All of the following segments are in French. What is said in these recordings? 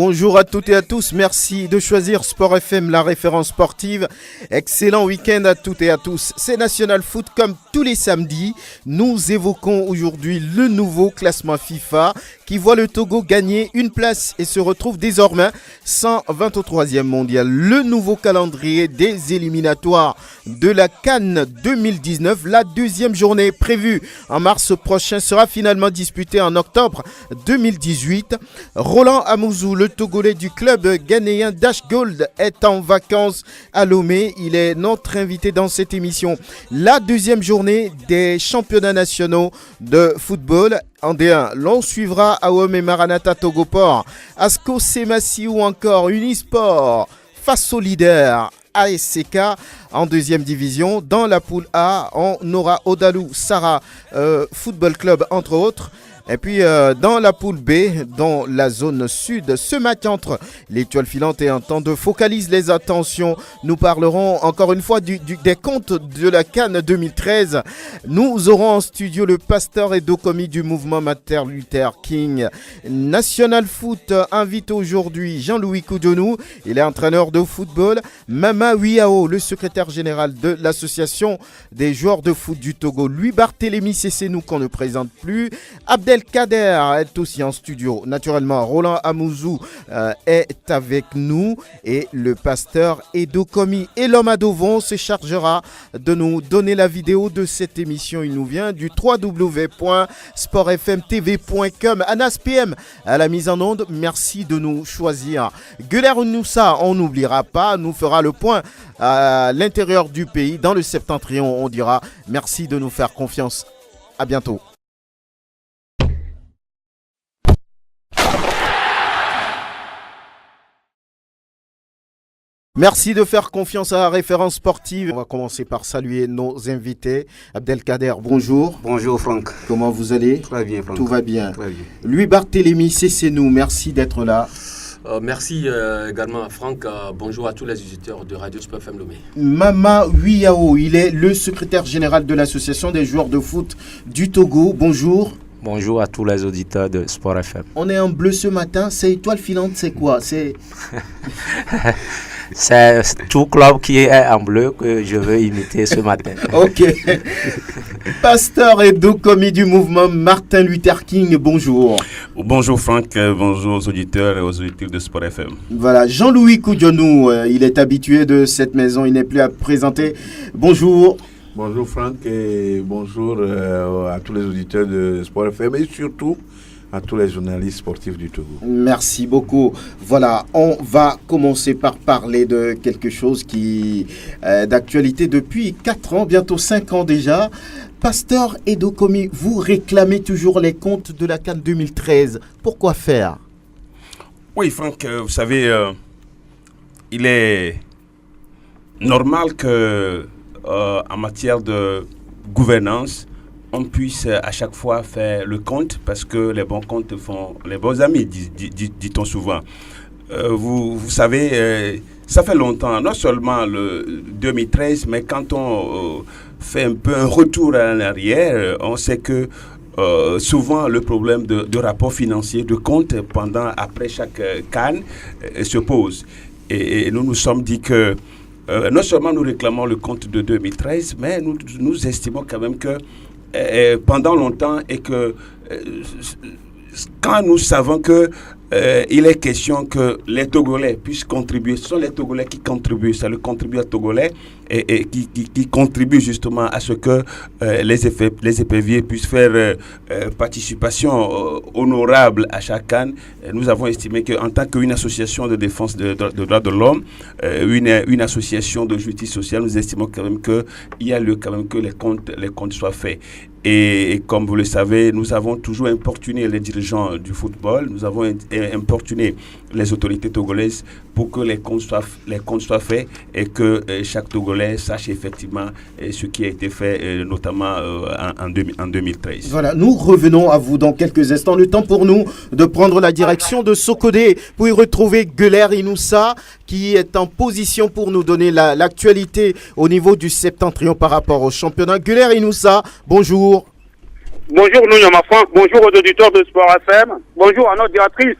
Bonjour à toutes et à tous, merci de choisir Sport FM, la référence sportive. Excellent week-end à toutes et à tous. C'est National Foot comme tous les samedis. Nous évoquons aujourd'hui le nouveau classement FIFA qui voit le Togo gagner une place et se retrouve désormais 123e mondial. Le nouveau calendrier des éliminatoires de la CAN 2019, la deuxième journée prévue en mars prochain sera finalement disputée en octobre 2018. Roland Amouzou, le Togolais du club ghanéen Dash Gold, est en vacances à Lomé. Il est notre invité dans cette émission. La deuxième journée des championnats nationaux de football en D1. L'on suivra Awome Maranatha Togoport, Asco Semassi ou encore Unisport face au leader ASCK en deuxième division. Dans la poule A, on aura Odalou Sarah Football Club entre autres. Et puis dans la poule B, dans la zone sud, ce match entre l'Étoile filante et Entente focalise les attentions. Nous parlerons encore une fois des comptes de la CAN 2013. Nous aurons en studio le pasteur Edokomi du mouvement Martin Luther King. National Foot invite aujourd'hui Jean-Louis Koudjonou, il est entraîneur de football. Mama Wiao, le secrétaire général de l'association des joueurs de foot du Togo. Louis Barthélémy, c'est nous qu'on ne présente plus. Abdel Kader est aussi en studio. Naturellement, Roland Amouzou est avec nous et le pasteur Edokomi et l'homme à Dovon se chargera de nous donner la vidéo de cette émission. Il nous vient du www.sportfmtv.com. Anas PM à la mise en onde. Merci de nous choisir. Guler Noussa, on n'oubliera pas, nous fera le point à l'intérieur du pays. Dans le septentrion, on dira merci de nous faire confiance. À bientôt. Merci de faire confiance à la référence sportive. On va commencer par saluer nos invités. Abdelkader, bonjour. Bonjour Franck. Comment vous allez? Très bien Franck. Tout va bien. Très bien. Louis Barthélémy, c'est nous. Merci d'être là. Merci également à Franck. Bonjour à tous les auditeurs de Radio Sport FM Lomé. Mama Wiao, il est le secrétaire général de l'association des joueurs de foot du Togo. Bonjour. Bonjour à tous les auditeurs de Sport FM. On est en bleu ce matin. C'est Étoile filante, c'est quoi? C'est tout club qui est en bleu que je veux imiter ce matin. Ok. Pasteur Edokomi du mouvement Martin Luther King, bonjour. Bonjour Franck, bonjour aux auditeurs et aux auditeurs de Sport FM. Voilà, Jean-Louis Koudjonou, il est habitué de cette maison, il n'est plus à présenter. Bonjour. Bonjour Franck et bonjour à tous les auditeurs de Sport FM et surtout à tous les journalistes sportifs du Togo. Merci beaucoup. Voilà, on va commencer par parler de quelque chose qui est d'actualité depuis 4 ans, bientôt 5 ans déjà. Pasteur Edokomi, vous réclamez toujours les comptes de la CAN 2013. Pourquoi faire? Oui Franck, vous savez, il est normal que en matière de gouvernance, on puisse à chaque fois faire le compte parce que les bons comptes font les bons amis, dit-on souvent. Vous savez, ça fait longtemps, non seulement le 2013, mais quand on fait un peu un retour en arrière, on sait que souvent le problème de rapport financier, de compte après chaque CAN se pose. Et nous nous sommes dit que non seulement nous réclamons le compte de 2013, mais nous estimons quand même que pendant longtemps et que quand nous savons que il est question que les Togolais puissent contribuer, ce sont les Togolais qui contribuent, c'est le contribuable togolais et qui contribue justement à ce que les éperviers puissent faire participation honorable à chaque CAN. Nous avons estimé qu'en tant qu'une association de défense de droits de l'homme, une association de justice sociale, nous estimons quand même qu'il y a lieu quand même que les comptes soient faits. Et comme vous le savez, nous avons toujours importuné les dirigeants du football, nous avons importuné les autorités togolaises pour que les comptes soient faits et que chaque Togolais sache effectivement ce qui a été fait, notamment en 2013. Voilà, nous revenons à vous dans quelques instants. Le temps pour nous de prendre la direction de Sokodé pour y retrouver Guler Inoussa qui est en position pour nous donner l'actualité au niveau du septentrion par rapport au championnat. Guler Inoussa, bonjour. Bonjour Nounyama Franck, bonjour aux auditeurs de Sport FM, bonjour à notre directrice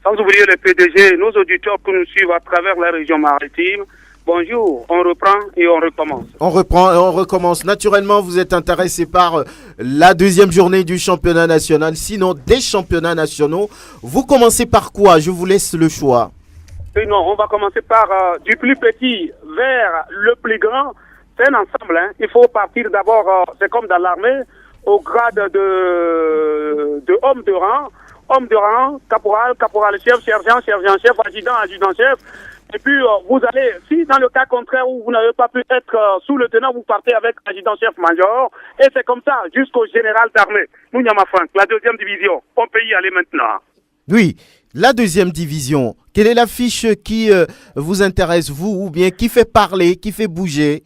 sans oublier les PDG, nos auditeurs qui nous suivent à travers la région maritime. Bonjour, on reprend et on recommence. On reprend et on recommence. Naturellement, vous êtes intéressé par la deuxième journée du championnat national, sinon des championnats nationaux. Vous commencez par quoi? Je vous laisse le choix. Non, on va commencer par du plus petit vers le plus grand. C'est un ensemble. Hein. Il faut partir d'abord, c'est comme dans l'armée, au grade de homme de rang. Homme de rang, caporal, caporal-chef, sergent-chef, adjudant-chef. Et puis, vous allez, si dans le cas contraire où vous n'avez pas pu être sous-lieutenant, vous partez avec adjudant-chef-major. Et c'est comme ça jusqu'au général d'armée. Mounyama Frank, la deuxième division. On peut y aller maintenant. Oui, la deuxième division. Quelle est l'affiche qui vous intéresse, vous, ou bien qui fait parler, qui fait bouger?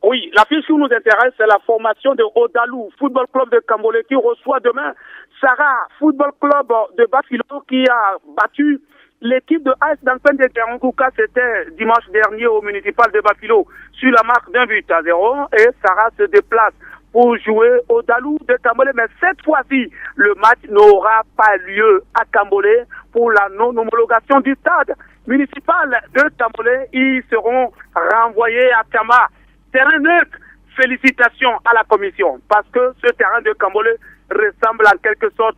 Oui, l'affiche qui nous intéresse, c'est la formation de Odalou, Football Club de Cambolé, qui reçoit demain Sarah, Football Club de Bafilo, qui a battu l'équipe de AS Danpen de Terankuka. C'était dimanche dernier au municipal de Bafilo, sur la marque d'1-0. Et Sarah se déplace pour jouer au Dalou de Cambolé. Mais cette fois-ci, le match n'aura pas lieu à Cambolé pour la non-homologation du stade municipal de Cambolé. Ils seront renvoyés à Kama. Terrain neutre. Félicitations à la commission, parce que ce terrain de Cambolé ressemble en quelque sorte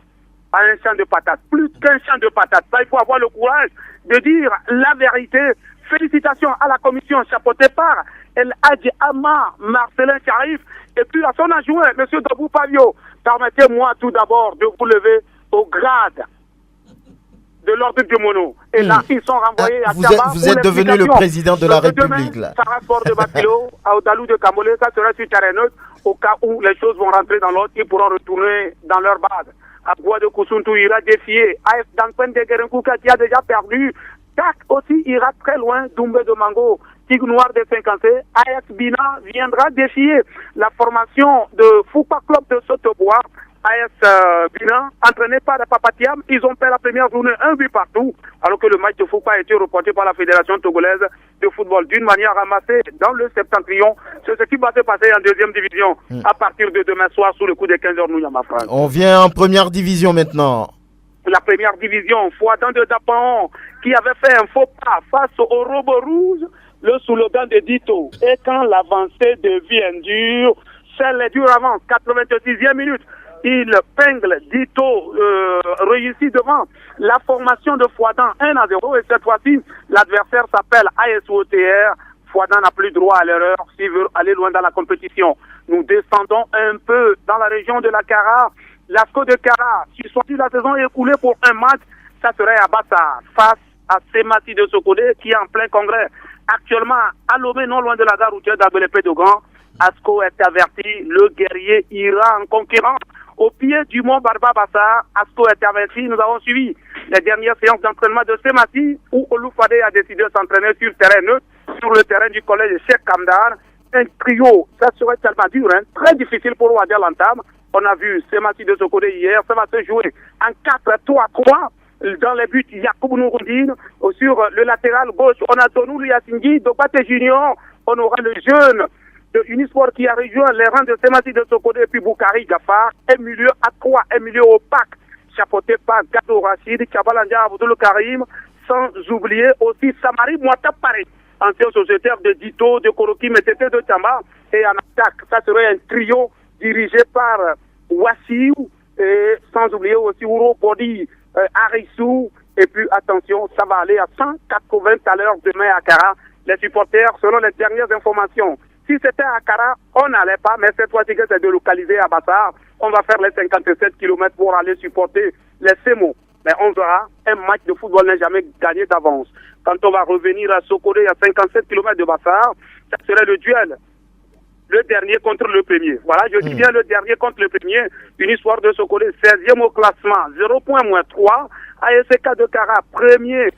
à un champ de patates. Plus qu'un champ de patates. Ça, il faut avoir le courage de dire la vérité. Félicitations à la commission chapeautée par El Hadji Amma Marcelin Sharif et puis à son adjoint, M. Dobou Pavio. Permettez-moi tout d'abord de vous lever au grade de l'ordre du mono. Et là, ils sont renvoyés à Taba. Vous êtes devenu le président de la République, là. Sarah Sport de Bafilo, à Odalou de Cambolé, ça sera sur terrain neutre. Au cas où les choses vont rentrer dans l'ordre, ils pourront retourner dans leur base. À Bois de Koussountou ira défier AF Dankpen de Guerenkouka qui a déjà perdu. TAC aussi ira très loin, Doumbé de Mango, Tigre Noir de 50. AF Bina viendra défier la formation de Foupa Club de Sotobois. AS Bina, entraîné par Papatiam, ils ont fait la première journée 1 but partout, alors que le match de Foupa a été reporté par la Fédération togolaise de football d'une manière ramassée dans le septentrion. C'est ce qui va se passer en deuxième division à partir de demain soir sous le coup des 15h nous France. On vient en première division maintenant. La première division, Fouadin de Dapan, qui avait fait un faux pas face au Robo Rouge, le slogan de Dito. Et quand l'avancée devient dure, celle est dure avant, 86e minute. Il pingle Dito, réussit devant la formation de Fouadin 1-0 et cette fois-ci, l'adversaire s'appelle ASOTR. Fouadin n'a plus droit à l'erreur s'il veut aller loin dans la compétition. Nous descendons un peu dans la région de la Cara. L'ASCO de Cara, si soit la saison écoulée pour un match, ça serait à Bassa face à Semati de Sokodé qui est en plein congrès. Actuellement, à Lomé, non loin de la gare routière d'Abelépé de Gand, ASCO est averti, le guerrier ira en conquérant. Au pied du mont Barba Bassa, ASCO est averti. Nous avons suivi les dernières séances d'entraînement de Semati où Oloufade a décidé de s'entraîner sur terrain neutre, sur le terrain du collège Cheikh Kamdar. Un trio, ça serait tellement dur, hein, très difficile pour Ouadia l'entame. On a vu Semati de Sokodé hier, ça va se jouer en 4-3-3. Dans les buts, Yacoub Nouroudine. Sur le latéral gauche, on a Donou Liassingui, Dobate Junior. On aura le jeune de Unisport qui a rejoint les rangs de Semati de Sokodé et puis Boukari Gafar. Un milieu à 3, un milieu opaque, chapeauté par Gado Rachid, Kabalanja Aboudoul Karim, sans oublier aussi Samari Mouata Paré, ancien sociétaire de Dito, de Koroki, Métété de Tamba. Et en attaque, ça serait un trio dirigé par Wassiou, et sans oublier aussi Ouro Bodi, Arissou. Et puis attention, ça va aller à 180 à l'heure demain à Kara. Les supporters, selon les dernières informations, si c'était à Kara, on n'allait pas, mais cette fois-ci que c'est de localiser à Bassar, on va faire les 57 km pour aller supporter les Semo. Mais on verra, un match de football n'est jamais gagné d'avance. Quand on va revenir à Sokodé, à 57 km de Bassar, ça serait le duel. Le dernier contre le premier. Voilà, je dis bien le dernier contre le premier. Une histoire de Sokodé, 16e au classement, 0 points moins 3. ASK de Kara, premier,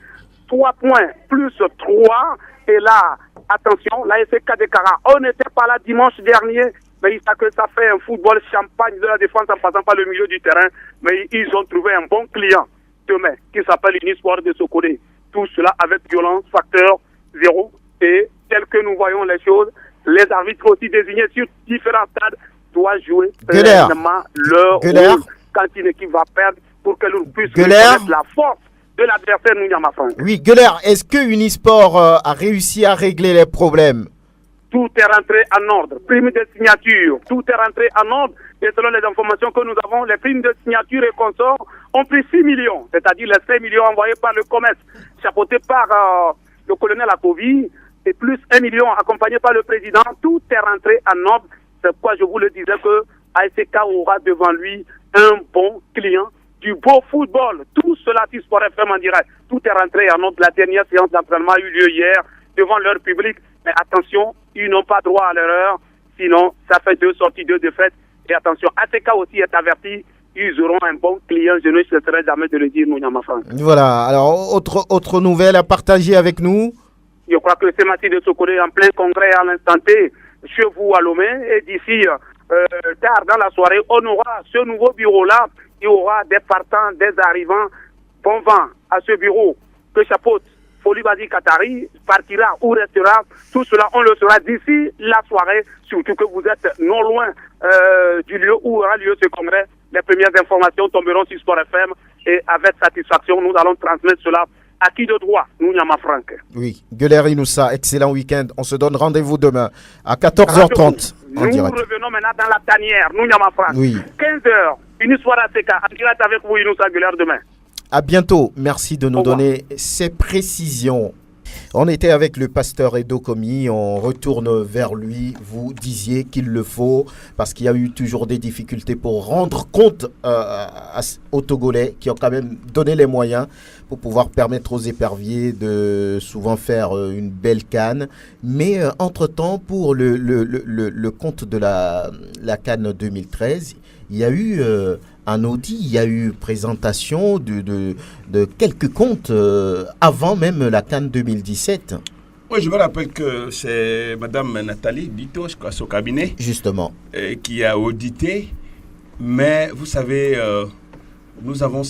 3 points plus 3. Et là, attention, l'ASK de Kara, on n'était pas là dimanche dernier, mais il sait que ça fait un football champagne de la défense en passant par le milieu du terrain. Mais ils ont trouvé un bon client demain qui s'appelle une histoire de Sokodé. Tout cela avec violence, facteur 0. Et tel que nous voyons les choses, les arbitres aussi désignés sur différents stades doivent jouer pleinement leur rôle quand une équipe va perdre pour que l'on puisse connaître la force de l'adversaire Nounyama Franck. Oui, Gueuler, est-ce que Unisport a réussi à régler les problèmes? Tout est rentré en ordre. Prime de signature, tout est rentré en ordre. Et selon les informations que nous avons, les primes de signature et consorts ont pris 6 millions, c'est-à-dire les 5 millions envoyés par le commerce, chapeauté par le colonel Akovi, et plus 1 million accompagné par le président. Tout est rentré en ordre. C'est pourquoi je vous le disais que ASK aura devant lui un bon client, du beau football. Tout cela, tu Sport FM en direct. Tout est rentré en ordre. La dernière séance d'entraînement a eu lieu hier devant leur public. Mais attention, ils n'ont pas droit à l'erreur. Sinon, ça fait 2 sorties, 2 défaites. Et attention, ATK aussi est averti. Ils auront un bon client. Je ne cesserai jamais de le dire, Nounyama Franck. Voilà. Alors, autre nouvelle à partager avec nous? Je crois que c'est Mathilde Sokolé en plein congrès à l'instant T chez vous à Lomé. Et d'ici tard dans la soirée, on aura ce nouveau bureau-là. Il y aura des partants, des arrivants. Bon vent à ce bureau que chapeaute Folie Badi Katari, partira ou restera. Tout cela, on le saura d'ici la soirée, surtout que vous êtes non loin du lieu où aura lieu ce congrès. Les premières informations tomberont sur Sport FM et avec satisfaction, nous allons transmettre cela à qui de droit, Nounyama Franck. Oui, Gueuler Inoussa, excellent week-end. On se donne rendez-vous demain à 14h30 en direct. Nous revenons maintenant dans la tanière, Nounyama Franck. Oui. 15h, une soirée à CK, en direct avec vous, Inoussa Gueuler, demain. À bientôt. Merci de nous donner ces précisions. On était avec le pasteur Edo Komi, on retourne vers lui. Vous disiez qu'il le faut parce qu'il y a eu toujours des difficultés pour rendre compte aux Togolais qui ont quand même donné les moyens pour pouvoir permettre aux éperviers de souvent faire une belle CAN. Mais entre-temps, pour le compte de la CAN 2013, il y a eu un audit, il y a eu présentation de quelques comptes avant même la CAN 2017. Oui, je me rappelle que c'est Madame Nathalie Bito, je crois, son cabinet, justement, qui a audité. Mais vous savez, nous avons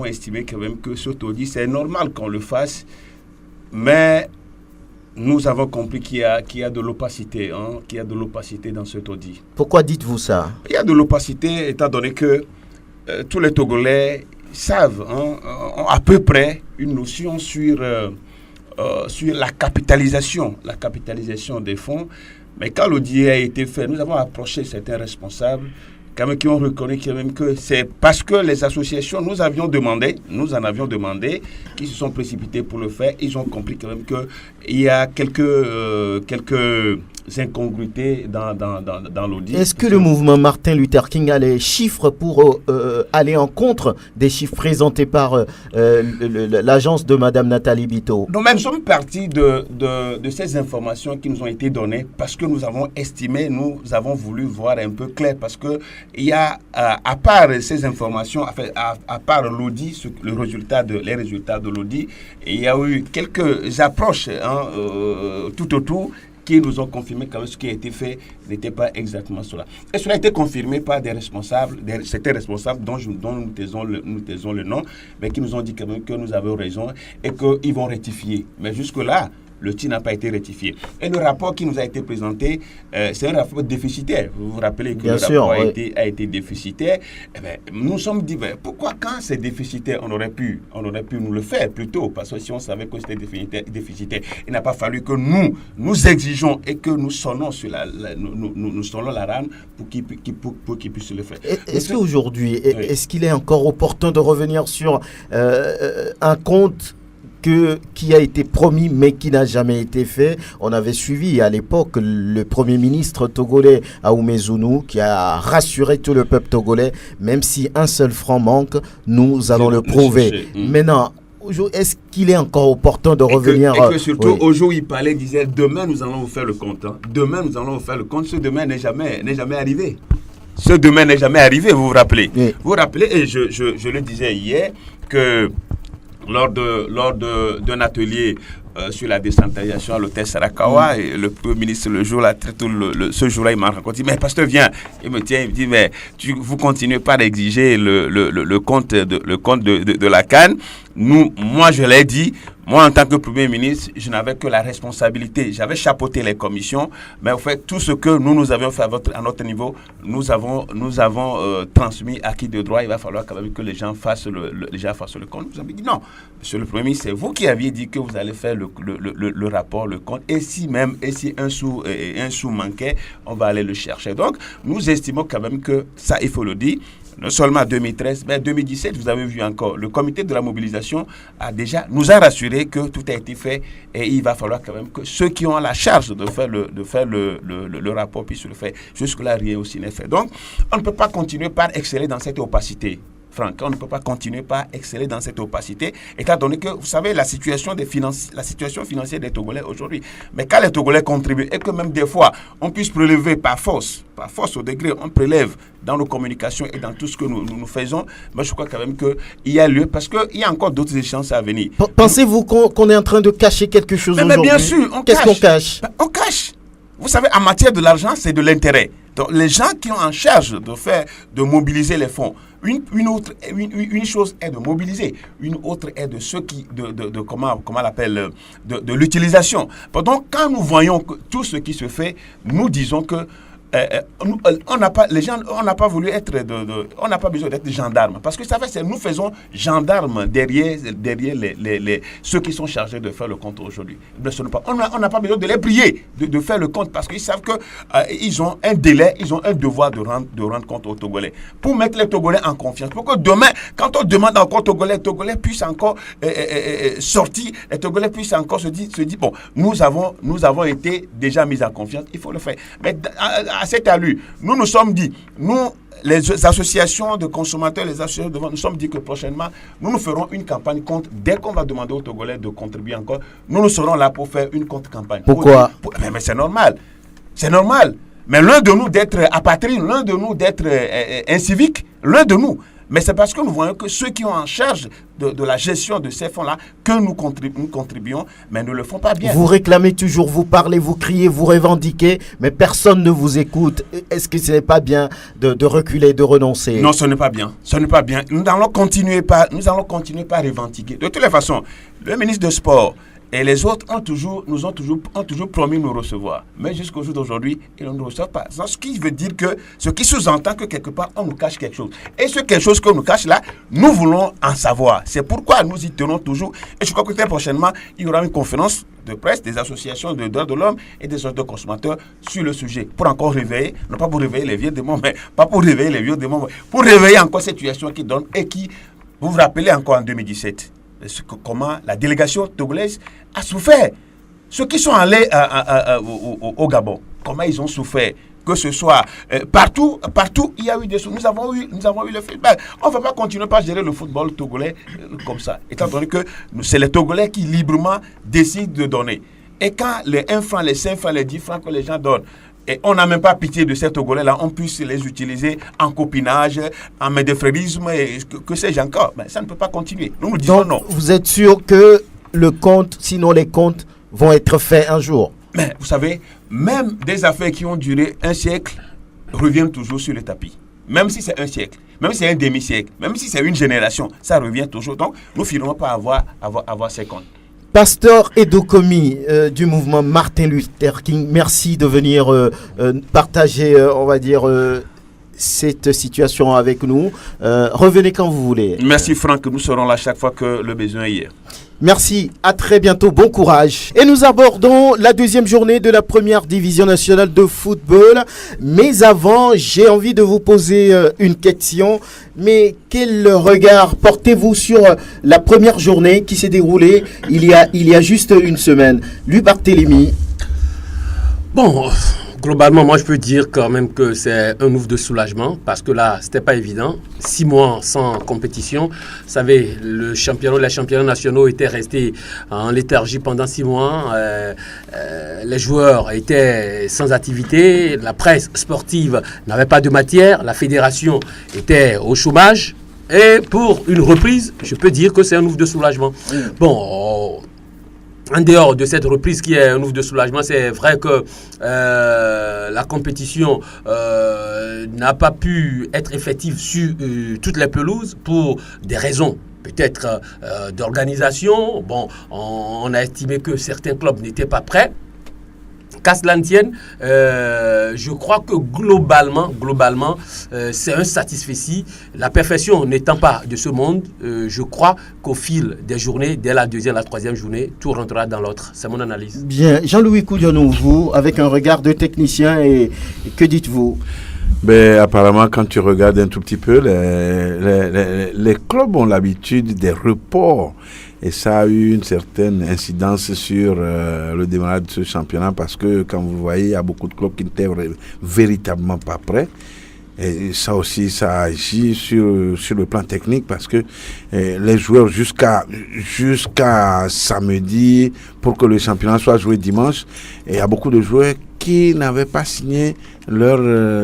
estimé quand même que cet audit, c'est normal qu'on le fasse. Mais nous avons compris qu'il y a de l'opacité, qu'il y a de l'opacité dans cet audit. Pourquoi dites-vous ça? Il y a de l'opacité étant donné que tous les Togolais savent, ont à peu près une notion sur la capitalisation des fonds. Mais quand l'audit a été fait, nous avons approché certains responsables quand même qui ont reconnu quand même que c'est parce que les associations, nous en avions demandé, qui se sont précipités pour le faire. Ils ont compris quand même qu'il y a quelques incongruités dans l'audit. Est-ce que le mouvement Martin Luther King a les chiffres pour aller en contre des chiffres présentés par l'agence de Madame Nathalie Bito? Nous-mêmes sommes partis de ces informations qui nous ont été données parce que nous avons estimé, nous avons voulu voir un peu clair parce que il y a, à part ces informations, à part l'audit, les résultats de l'audit, il y a eu quelques approches tout autour qui nous ont confirmé que ce qui a été fait n'était pas exactement cela. Et cela a été confirmé par des responsables, certains responsables dont nous taisons le nom, mais qui nous ont dit quand même que nous avons raison et qu'ils vont rectifier. Mais jusque-là, le tir n'a pas été rectifié. Et le rapport qui nous a été présenté, c'est un rapport déficitaire. Vous vous rappelez que rapport a été déficitaire. Eh bien, nous nous sommes dit, pourquoi quand c'est déficitaire, on aurait pu nous le faire plus tôt, parce que si on savait que c'était déficitaire, il n'a pas fallu que nous exigeons et que nous sonnons sur nous sonnons la rame pour qu'il puisse le faire. Est-ce qu'aujourd'hui, est-ce qu'il est encore opportun de revenir sur un compte qui a été promis mais qui n'a jamais été fait? On avait suivi à l'époque le premier ministre togolais Aoumé Zounou qui a rassuré tout le peuple togolais, même si un seul franc manque, nous allons le prouver. Maintenant, est-ce qu'il est encore opportun de revenir et que surtout au jour où il parlait, il disait demain nous allons vous faire le compte. Demain nous allons vous faire le compte. Ce demain n'est jamais arrivé. Ce demain n'est jamais arrivé, vous vous rappelez. Oui. Vous vous rappelez, et je le disais hier, que lors d'un atelier sur la décentralisation à l'hôtel Sarakawa, et le Premier ministre, ce jour-là, il m'a raconté, mais pasteur, viens, il me dit, mais vous continuez pas d'exiger le compte de la CAN. Moi, je l'ai dit, Moi, en tant que Premier ministre, je n'avais que la responsabilité. J'avais chapeauté les commissions, mais en fait, tout ce que nous avions fait à notre niveau, nous avons transmis acquis de droit. Il va falloir quand même que les gens fassent le compte. Nous avons dit non, monsieur le Premier ministre, c'est vous qui aviez dit que vous allez faire le rapport, le compte. Et si un sou manquait, on va aller le chercher. Donc, nous estimons quand même que ça, il faut le dire. Non seulement 2013, mais 2017, vous avez vu encore, le comité de la mobilisation nous a rassuré que tout a été fait et il va falloir quand même que ceux qui ont la charge de faire le rapport puissent le faire. Jusque-là, rien aussi n'est fait. Donc, on ne peut pas continuer par exceller dans cette opacité. Franck, on ne peut pas continuer par exceller dans cette opacité, étant donné que, vous savez, la situation financière des Togolais aujourd'hui. Mais quand les Togolais contribuent, et que même des fois, on puisse prélever par force au degré, on prélève dans nos communications et dans tout ce que nous faisons, moi je crois quand même qu'il y a lieu, parce qu'il y a encore d'autres échéances à venir. Pensez-vous qu'on est en train de cacher quelque chose aujourd'hui? Mais bien sûr, Qu'est-ce qu'on cache? On cache. Vous savez, en matière de l'argent, c'est de l'intérêt. Donc, les gens qui ont en charge de mobiliser les fonds, une chose est de mobiliser, une autre est de ceux qui, comment on l'appelle, de l'utilisation. Donc, quand nous voyons que tout ce qui se fait, nous disons que on n'a pas voulu être on n'a pas besoin d'être gendarme, parce que ça fait, c'est nous faisons gendarmes derrière ceux qui sont chargés de faire le compte aujourd'hui. On n'a pas besoin de les prier de faire le compte, parce qu'ils savent que ils ont un délai, ils ont un devoir de rendre compte aux Togolais, pour mettre les Togolais en confiance, pour que demain, quand on demande encore aux Togolais, les Togolais puissent encore sortir, les Togolais puissent encore se dire bon, nous avons été déjà mis en confiance, il faut le faire. Mais à cet allure, nous sommes dit, les associations de consommateurs, les associations de vente, nous sommes dit que prochainement, nous ferons une campagne contre, dès qu'on va demander aux Togolais de contribuer encore, nous serons là pour faire une contre-campagne. Pourquoi? Mais c'est normal. C'est normal. Mais l'un de nous d'être apatride, l'un de nous d'être incivique, l'un de nous. Mais c'est parce que nous voyons que ceux qui ont en charge de la gestion de ces fonds-là, que nous contribuons, mais ne le font pas bien. Vous réclamez toujours, vous parlez, vous criez, vous revendiquez, mais personne ne vous écoute. Est-ce que ce n'est pas bien de reculer, de renoncer? Non, ce n'est pas bien. Ce n'est pas bien. Nous allons continuer par revendiquer. De toutes les façons, le ministre des Sports et les autres nous ont toujours promis nous recevoir. Mais jusqu'au jour d'aujourd'hui, ils ne nous reçoivent pas. Ce qui veut dire que, ce qui sous-entend que quelque part, on nous cache quelque chose. Et ce quelque chose qu'on nous cache là, nous voulons en savoir. C'est pourquoi nous y tenons toujours. Et je crois que très prochainement, il y aura une conférence de presse des associations de droits de l'homme et des associations de consommateurs sur le sujet. Pour encore réveiller, non pas pour réveiller les vieux démons, mais pas pour réveiller les vieux démons, mais pour réveiller encore cette situation qui donne et qui, vous vous rappelez encore en 2017, comment la délégation togolaise a souffert. Ceux qui sont allés au Gabon, comment ils ont souffert, que ce soit partout, il y a eu des soucis. Nous avons eu le feedback. On ne va pas continuer par gérer le football togolais comme ça, étant donné que c'est les Togolais qui librement décident de donner. Et quand les 1 franc, les 5 francs, les 10 francs que les gens donnent, et on n'a même pas pitié de ces Togolais-là, on puisse les utiliser en copinage, en médefrérisme, et que sais-je encore. Mais ça ne peut pas continuer. Nous disons donc, non. Vous êtes sûr que le compte, sinon les comptes, vont être faits un jour? Mais vous savez, même des affaires qui ont duré un siècle reviennent toujours sur le tapis. Même si c'est un siècle, même si c'est un demi-siècle, même si c'est une génération, ça revient toujours. Donc, nous ne finirons pas avoir ces comptes. Pasteur Edokomi du mouvement Martin Luther King, merci de venir partager, on va dire, cette situation avec nous. Revenez quand vous voulez. Merci Franck, nous serons là chaque fois que le besoin y est. Merci, à très bientôt, bon courage. Et nous abordons la deuxième journée de la première division nationale de football. Mais avant, j'ai envie de vous poser une question. Mais quel regard portez-vous sur la première journée qui s'est déroulée il y a juste une semaine? Lui, Barthélémy. Bon, globalement, moi je peux dire quand même que c'est un ouf de soulagement parce que là, c'était pas évident. 6 mois sans compétition. Vous savez, les championnats nationaux étaient restés en léthargie pendant 6 mois. Les joueurs étaient sans activité. La presse sportive n'avait pas de matière. La fédération était au chômage. Et pour une reprise, je peux dire que c'est un ouf de soulagement. Bon, en dehors de cette reprise qui est un ouf de soulagement, c'est vrai que la compétition n'a pas pu être effective sur toutes les pelouses pour des raisons peut-être d'organisation. Bon, on a estimé que certains clubs n'étaient pas prêts. Qu'à cela ne tienne, je crois que globalement, c'est un satisfecit. La perfection n'étant pas de ce monde, je crois qu'au fil des journées, dès la deuxième, la troisième journée, tout rentrera dans l'autre. C'est mon analyse. Bien, Jean-Louis Koudianou, vous, avec un regard de technicien, et que dites-vous? Ben, apparemment, quand tu regardes un tout petit peu, les clubs ont l'habitude des reports. Et ça a eu une certaine incidence sur le démarrage de ce championnat parce que, quand vous voyez, il y a beaucoup de clubs qui n'étaient véritablement pas prêts. Et ça aussi, ça agit sur le plan technique parce que les joueurs, jusqu'à samedi, pour que le championnat soit joué dimanche, il y a beaucoup de joueurs qui n'avaient pas signé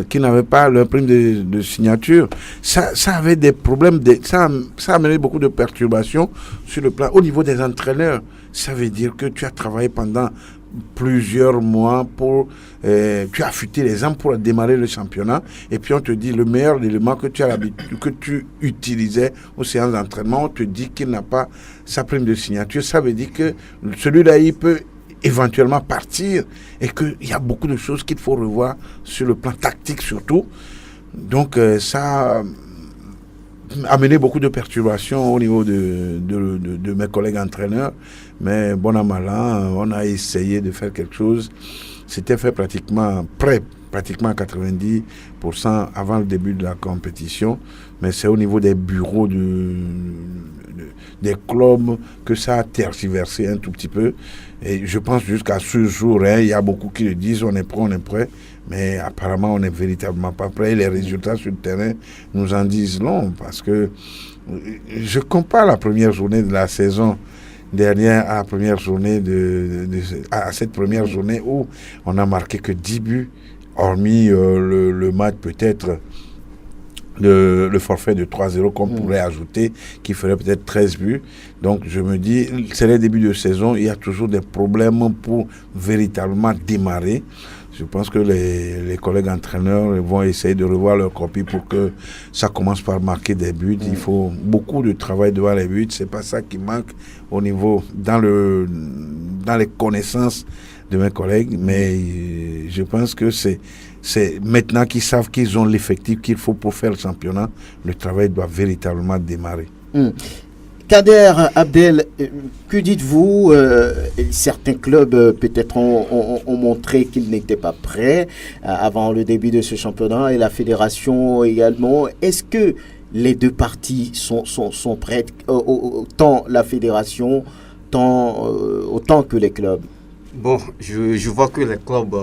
qui n'avaient pas leur prime de signature. Ça avait des problèmes, ça a amené beaucoup de perturbations sur le plan, au niveau des entraîneurs. Ça veut dire que tu as travaillé pendant plusieurs mois tu as affûté les armes pour démarrer le championnat et puis on te dit le meilleur élément que tu utilisais aux séances d'entraînement, on te dit qu'il n'a pas sa prime de signature. Ça veut dire que celui-là, il peut éventuellement partir et qu'il y a beaucoup de choses qu'il faut revoir sur le plan tactique surtout. Donc ça a amené beaucoup de perturbations au niveau de mes collègues entraîneurs, mais bon an mal an, on a essayé de faire quelque chose. C'était fait pratiquement à 90% avant le début de la compétition, mais c'est au niveau des bureaux des clubs que ça a tergiversé un tout petit peu. Et je pense jusqu'à ce jour, il y a beaucoup qui le disent, on est prêt, mais apparemment on n'est véritablement pas prêt. Et les résultats sur le terrain nous en disent long, parce que je compare la première journée de la saison dernière à la première journée à cette première journée où on a marqué que 10 buts, hormis le match peut-être le forfait de 3-0 qu'on pourrait ajouter, qui ferait peut-être 13 buts. Donc je me dis, c'est les débuts de saison, il y a toujours des problèmes pour véritablement démarrer. Je pense que les collègues entraîneurs vont essayer de revoir leur copie pour que ça commence par marquer des buts. Il faut beaucoup de travail devant les buts. C'est pas ça qui manque au niveau dans les connaissances de mes collègues, mais je pense que c'est maintenant qu'ils savent qu'ils ont l'effectif qu'il faut pour faire le championnat, le travail doit véritablement démarrer. Kader Abdel, que dites-vous? Certains clubs peut-être ont montré qu'ils n'étaient pas prêts avant le début de ce championnat et la fédération également. Est-ce que les deux parties sont prêtes, tant la fédération, autant que les clubs? Bon, je vois que les clubs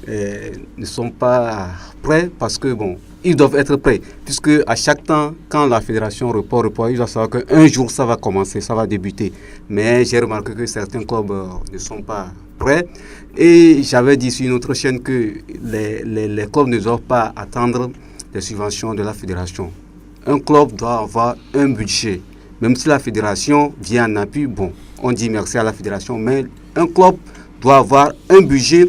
ne sont pas prêts parce que ils doivent être prêts, puisque à chaque temps, quand la fédération report, ils doivent savoir qu'un jour ça va commencer, ça va débuter. Mais j'ai remarqué que certains clubs ne sont pas prêts. Et j'avais dit sur une autre chaîne que les clubs ne doivent pas attendre les subventions de la fédération. Un club doit avoir un budget. Même si la fédération vient en appui, on dit merci à la fédération, mais un club doit avoir un budget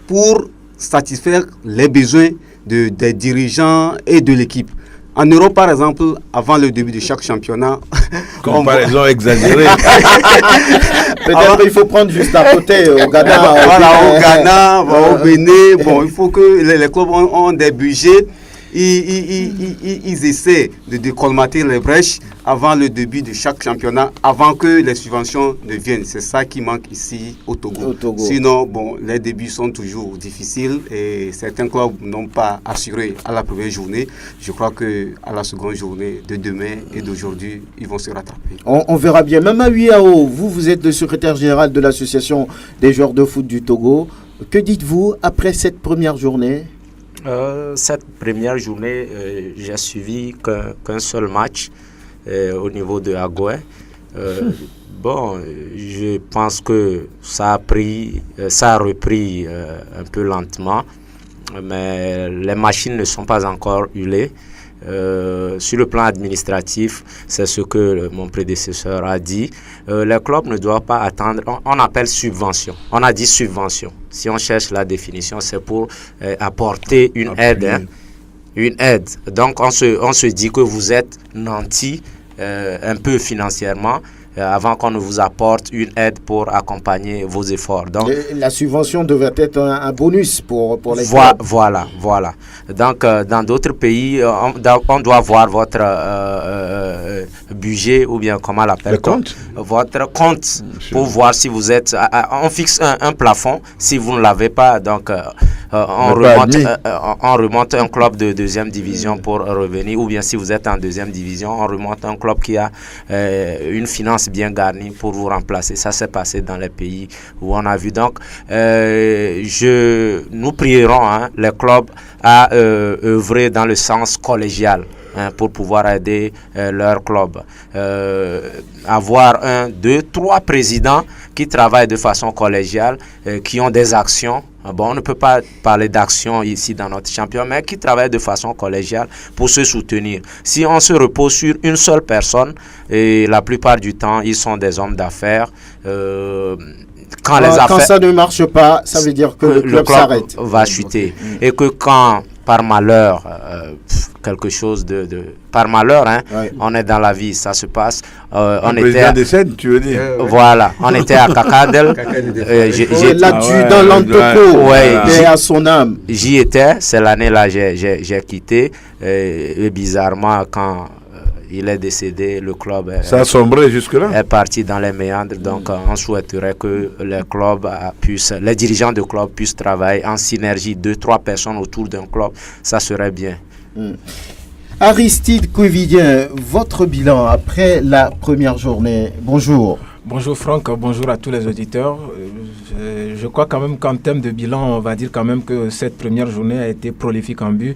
pour satisfaire les besoins des dirigeants et de l'équipe. En Europe, par exemple, avant le début de chaque championnat... Comparaison exagérée. Peut-être qu'il faut prendre juste à côté, au Ghana. Au Ghana, au Bénin. Il faut que les clubs ont des budgets. Ils essaient de colmater les brèches avant le début de chaque championnat, avant que les subventions ne viennent. C'est ça qui manque ici au Togo. Sinon, les débuts sont toujours difficiles et certains clubs n'ont pas assuré à la première journée. Je crois qu'à la seconde journée de demain et d'aujourd'hui, ils vont se rattraper. On verra bien. Mama Wiao, vous êtes le secrétaire général de l'association des joueurs de foot du Togo. Que dites-vous après cette première journée? Cette première journée, j'ai suivi qu'un seul match au niveau de Agoué. Je pense que ça a repris un peu lentement, mais les machines ne sont pas encore huilées. Sur le plan administratif, c'est ce que mon prédécesseur a dit. Les clubs ne doivent pas attendre. On appelle subvention. On a dit subvention. Si on cherche la définition, c'est pour apporter une aide. Une aide. Donc, on se dit que vous êtes nanti un peu financièrement avant qu'on ne vous apporte une aide pour accompagner vos efforts. Donc, la subvention devait être un bonus pour les clubs. Voilà. Donc, dans d'autres pays, on doit voir votre budget, ou bien comment l'appelle-t-on ? Votre compte, pour voir si vous êtes... on fixe un plafond. Si vous ne l'avez pas, donc on remonte un club de deuxième division pour revenir, ou bien si vous êtes en deuxième division, on remonte un club qui a une finance bien garnie pour vous remplacer. Ça s'est passé dans les pays où on a vu. Donc, nous prierons les clubs à œuvrer dans le sens collégial pour pouvoir aider leur club. Avoir 1, 2, 3 présidents qui travaillent de façon collégiale, qui ont des actions. Bon, on ne peut pas parler d'action ici dans notre championnat, mais qui travaillent de façon collégiale pour se soutenir. Si on se repose sur une seule personne, et la plupart du temps, ils sont des hommes d'affaires, quand ça ne marche pas, ça veut dire que le club s'arrête. Va chuter. Et que quand, par malheur, quelque chose par malheur, on est dans la vie, ça se passe. On était décède, tu veux dire. Voilà, on était à Kakadel. L'adjudant Lantoko, était à son âme. J'y étais, c'est l'année-là, j'ai quitté. Et bizarrement, quand il est décédé, le club ça a sombré jusque-là. Est parti dans les méandres. Donc, on souhaiterait que les dirigeants de club puissent travailler en synergie, 2-3 personnes autour d'un club. Ça serait bien. Aristide Kouvidien, votre bilan après la première journée. Bonjour. Bonjour Franck, bonjour à tous les auditeurs. Je crois quand même qu'en termes de bilan, on va dire quand même que cette première journée a été prolifique en but.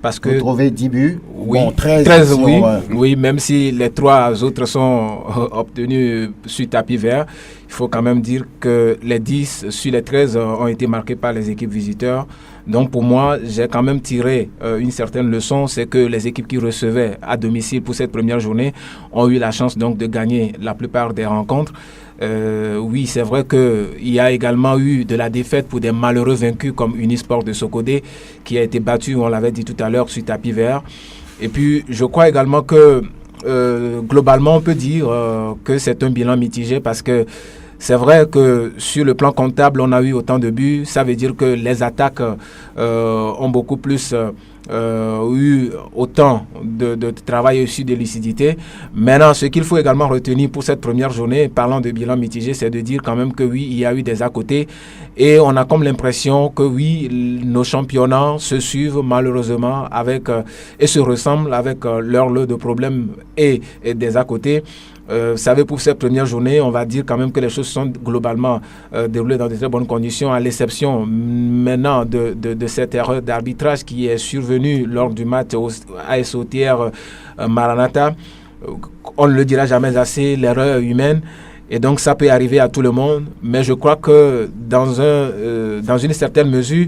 Parce que, vous trouvez 10 buts? Oui, bon, 13 oui, oui, même si les 3 autres sont obtenus sur tapis vert, il faut quand même dire que les 10 sur les 13 ont été marqués par les équipes visiteurs. Donc pour moi, j'ai quand même tiré une certaine leçon, c'est que les équipes qui recevaient à domicile pour cette première journée ont eu la chance donc de gagner la plupart des rencontres. Oui, c'est vrai qu'il y a également eu de la défaite pour des malheureux vaincus comme Unisport de Sokodé qui a été battu, on l'avait dit tout à l'heure, sur tapis vert. Et puis, je crois également que globalement, on peut dire que c'est un bilan mitigé parce que c'est vrai que sur le plan comptable, on a eu autant de buts. Ça veut dire que les attaques ont beaucoup plus eu autant de travail aussi de lucidité. Maintenant, ce qu'il faut également retenir pour cette première journée, parlant de bilan mitigé, c'est de dire quand même que oui, il y a eu des à côté. Et on a comme l'impression que oui, nos championnats se suivent malheureusement et se ressemblent avec leur lot de problèmes et des à côté. Vous savez, pour cette première journée, on va dire quand même que les choses sont globalement déroulées dans de très bonnes conditions, à l'exception maintenant de cette erreur d'arbitrage qui est survenue lors du match AS Auxerre Maranatha. On ne le dira jamais assez, l'erreur humaine. Et donc, ça peut arriver à tout le monde. Mais je crois que dans une certaine mesure,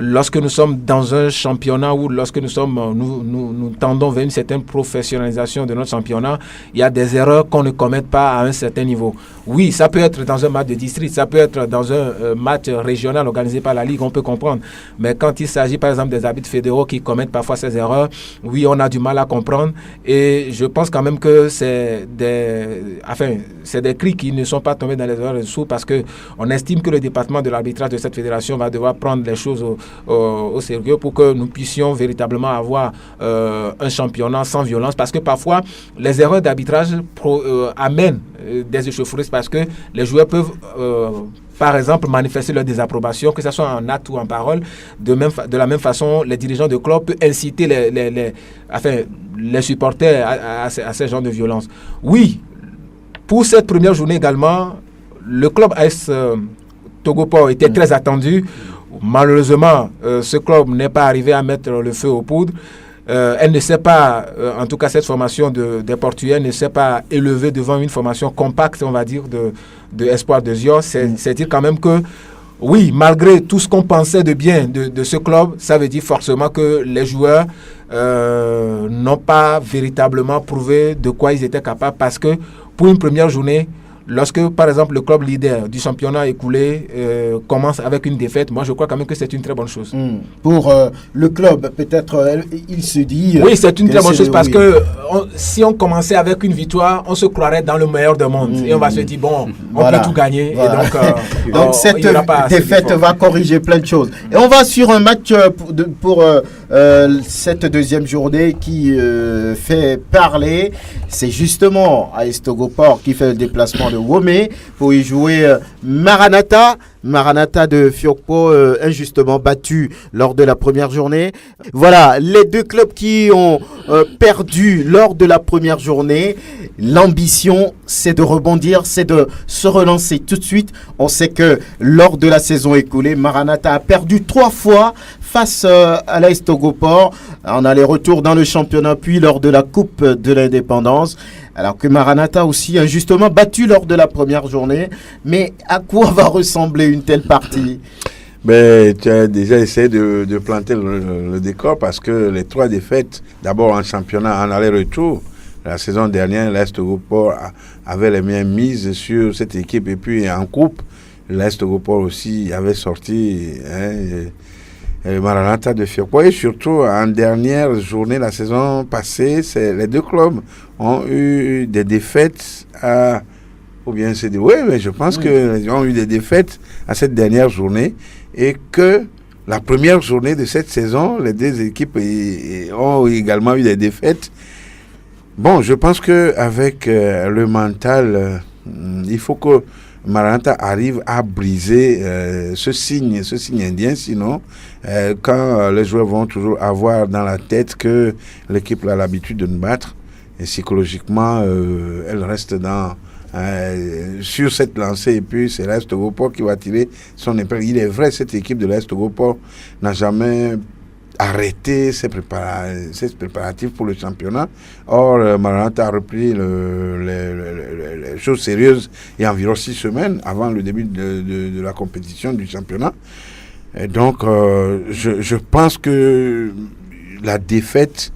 lorsque nous sommes dans un championnat ou lorsque nous tendons vers une certaine professionnalisation de notre championnat, il y a des erreurs qu'on ne commette pas à un certain niveau. Oui, ça peut être dans un match de district, ça peut être dans un match régional organisé par la Ligue, on peut comprendre. Mais quand il s'agit par exemple des arbitres fédéraux qui commettent parfois ces erreurs, oui, on a du mal à comprendre. Et je pense quand même que c'est des cris qui ne sont pas tombés dans les erreurs dessous parce qu'on estime que le département de l'arbitrage de cette fédération va devoir prendre les choses au sérieux pour que nous puissions véritablement avoir un championnat sans violence, parce que parfois les erreurs d'arbitrage amènent des échauffourées parce que les joueurs peuvent par exemple manifester leur désapprobation, que ce soit en acte ou en parole. De la même façon, les dirigeants de club peuvent inciter les supporters à ces genres de violence. Oui, pour cette première journée également, le club AS Togoport était très attendu. Malheureusement, ce club n'est pas arrivé à mettre le feu aux poudres. Elle ne s'est pas, en tout cas cette formation des Portugais ne s'est pas élevée devant une formation compacte, on va dire, de Espoir de Zion. C'est dire quand même que, oui, malgré tout ce qu'on pensait de bien de ce club, ça veut dire forcément que les joueurs n'ont pas véritablement prouvé de quoi ils étaient capables, parce que pour une première journée, lorsque, par exemple, le club leader du championnat écoulé commence avec une défaite, moi, je crois quand même que c'est une très bonne chose. Pour le club, peut-être, il se dit... oui, c'est une très bonne chose parce que si on commençait avec une victoire, on se croirait dans le meilleur des mondes. Et on va se dire, bon, on peut tout gagner. Voilà. Et donc cette défaite va corriger plein de choses. Et on va sur un match pour cette deuxième journée qui fait parler. C'est justement AS Togoport qui fait le déplacement de Womé pour y jouer Maranatha de Fiokpo, injustement battu lors de la première journée. Voilà, les deux clubs qui ont perdu lors de la première journée. L'ambition, c'est de rebondir, c'est de se relancer tout de suite. On sait que lors de la saison écoulée, Maranatha a perdu 3 fois face à l'AS Togoport en aller-retour dans le championnat, puis lors de la Coupe de l'Indépendance. Alors que Maranatha aussi injustement battu lors de la première journée. Mais à quoi va ressembler une telle partie? Ben, tu as déjà essayé de planter le décor parce que les 3 défaites, d'abord en championnat, en aller-retour, la saison dernière, l'AS Togoport avait les mêmes mises sur cette équipe. Et puis en coupe, l'AS Togoport aussi avait sorti Maranatha de Fiokpo. Et surtout, en dernière journée, la saison passée, les deux clubs ont eu des défaites ou bien c'est oui, mais je pense qu'ils ont eu des défaites à cette dernière journée et que la première journée de cette saison, les deux équipes ont également eu des défaites. Bon, je pense qu'avec le mental, il faut que Maranatha arrive à briser ce signe indien. Sinon, quand les joueurs vont toujours avoir dans la tête que l'équipe a l'habitude de nous battre, et psychologiquement, elle reste sur cette lancée. Et puis, c'est l'AS Togoport qui va tirer son épingle. Il est vrai, cette équipe de l'AS Togoport n'a jamais arrêter ses préparatifs pour le championnat. Or, Maranatha a repris les choses sérieuses il y a environ 6 semaines avant le début de la compétition du championnat. Et donc, je pense que la défaite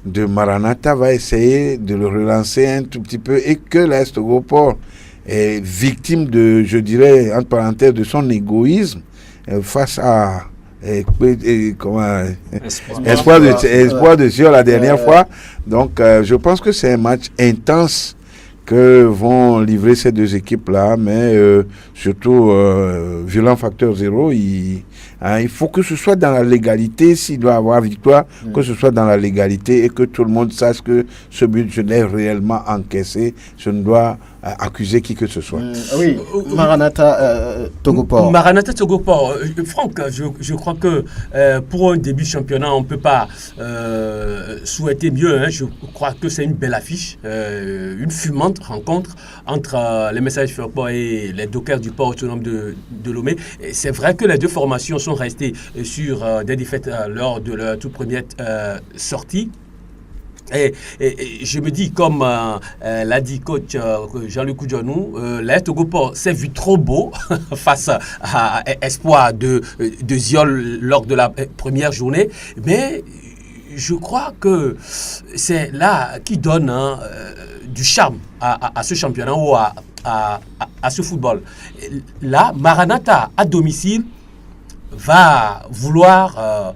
de Maranatha va essayer de le relancer un tout petit peu et que l'AS Togoport est victime de, je dirais, entre parenthèses, de son égoïsme face à espoir de sur la dernière fois. Donc je pense que c'est un match intense que vont livrer ces deux équipes-là, mais surtout violent facteur 0, il faut que ce soit dans la légalité. S'il doit avoir victoire, que ce soit dans la légalité et que tout le monde sache que ce but, je l'ai réellement encaissé, je ne dois accuser qui que ce soit. Oui, Maranatha Togoport. Maranatha Togoport. Franck, je crois que pour un début de championnat, on ne peut pas souhaiter mieux. Hein. Je crois que c'est une belle affiche, une fumante rencontre entre les Messages Fiokpo et les Dockers du port autonome de Lomé. C'est vrai que les deux formations sont restées sur des défaites lors de leur toute première sortie. Et je me dis, comme l'a dit coach Jean-Luc Koudjouanou, l'AS Togoport s'est vu trop beau face à Espoir de Ziol lors de la première journée. Mais je crois que c'est là qui donne du charme à ce championnat ou à ce football. Là, Maranatha à domicile va vouloir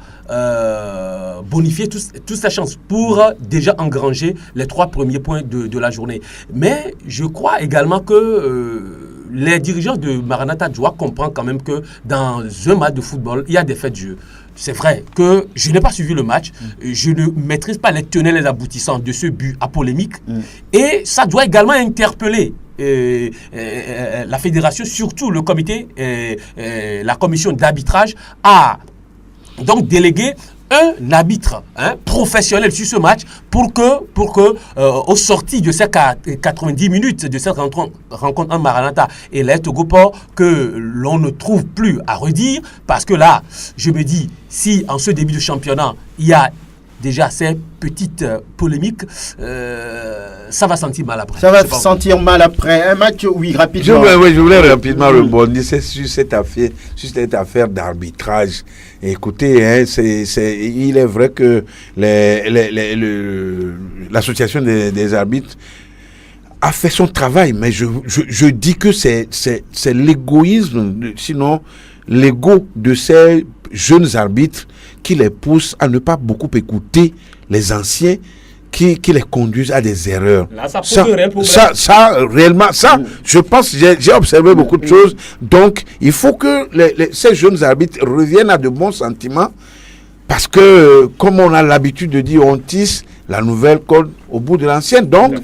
bonifier toute sa chance pour déjà engranger les 3 premiers points de la journée. Mais je crois également que les dirigeants de Maranatha doivent comprendre quand même que dans un match de football, il y a des faits de jeu. C'est vrai que je n'ai pas suivi le match, je ne maîtrise pas les tenants et les aboutissants de ce but à polémique, et ça doit également interpeller la fédération, surtout le comité, la commission d'arbitrage, a donc délégué un arbitre professionnel sur ce match pour que au sorti de ces 90 minutes de cette rencontre en Maranatha et l'AS Togoport, que l'on ne trouve plus à redire, parce que là, je me dis, si en ce début de championnat, il y a déjà ces petites polémiques, ça va sentir mal après. Ça va sentir mal après. Un match, oui, rapidement. Je voulais rapidement rebondir sur cette affaire d'arbitrage. Écoutez, il est vrai que l'association des arbitres a fait son travail, mais je dis que c'est l'égoïsme, sinon l'ego de ces jeunes arbitres qui les pousse à ne pas beaucoup écouter les anciens qui les conduisent à des erreurs. Là, ça pose un réel problème. Réellement, je pense, j'ai observé beaucoup de choses. Donc, il faut que ces jeunes arbitres reviennent à de bons sentiments, parce que, comme on a l'habitude de dire, on tisse la nouvelle corde au bout de l'ancienne. Donc,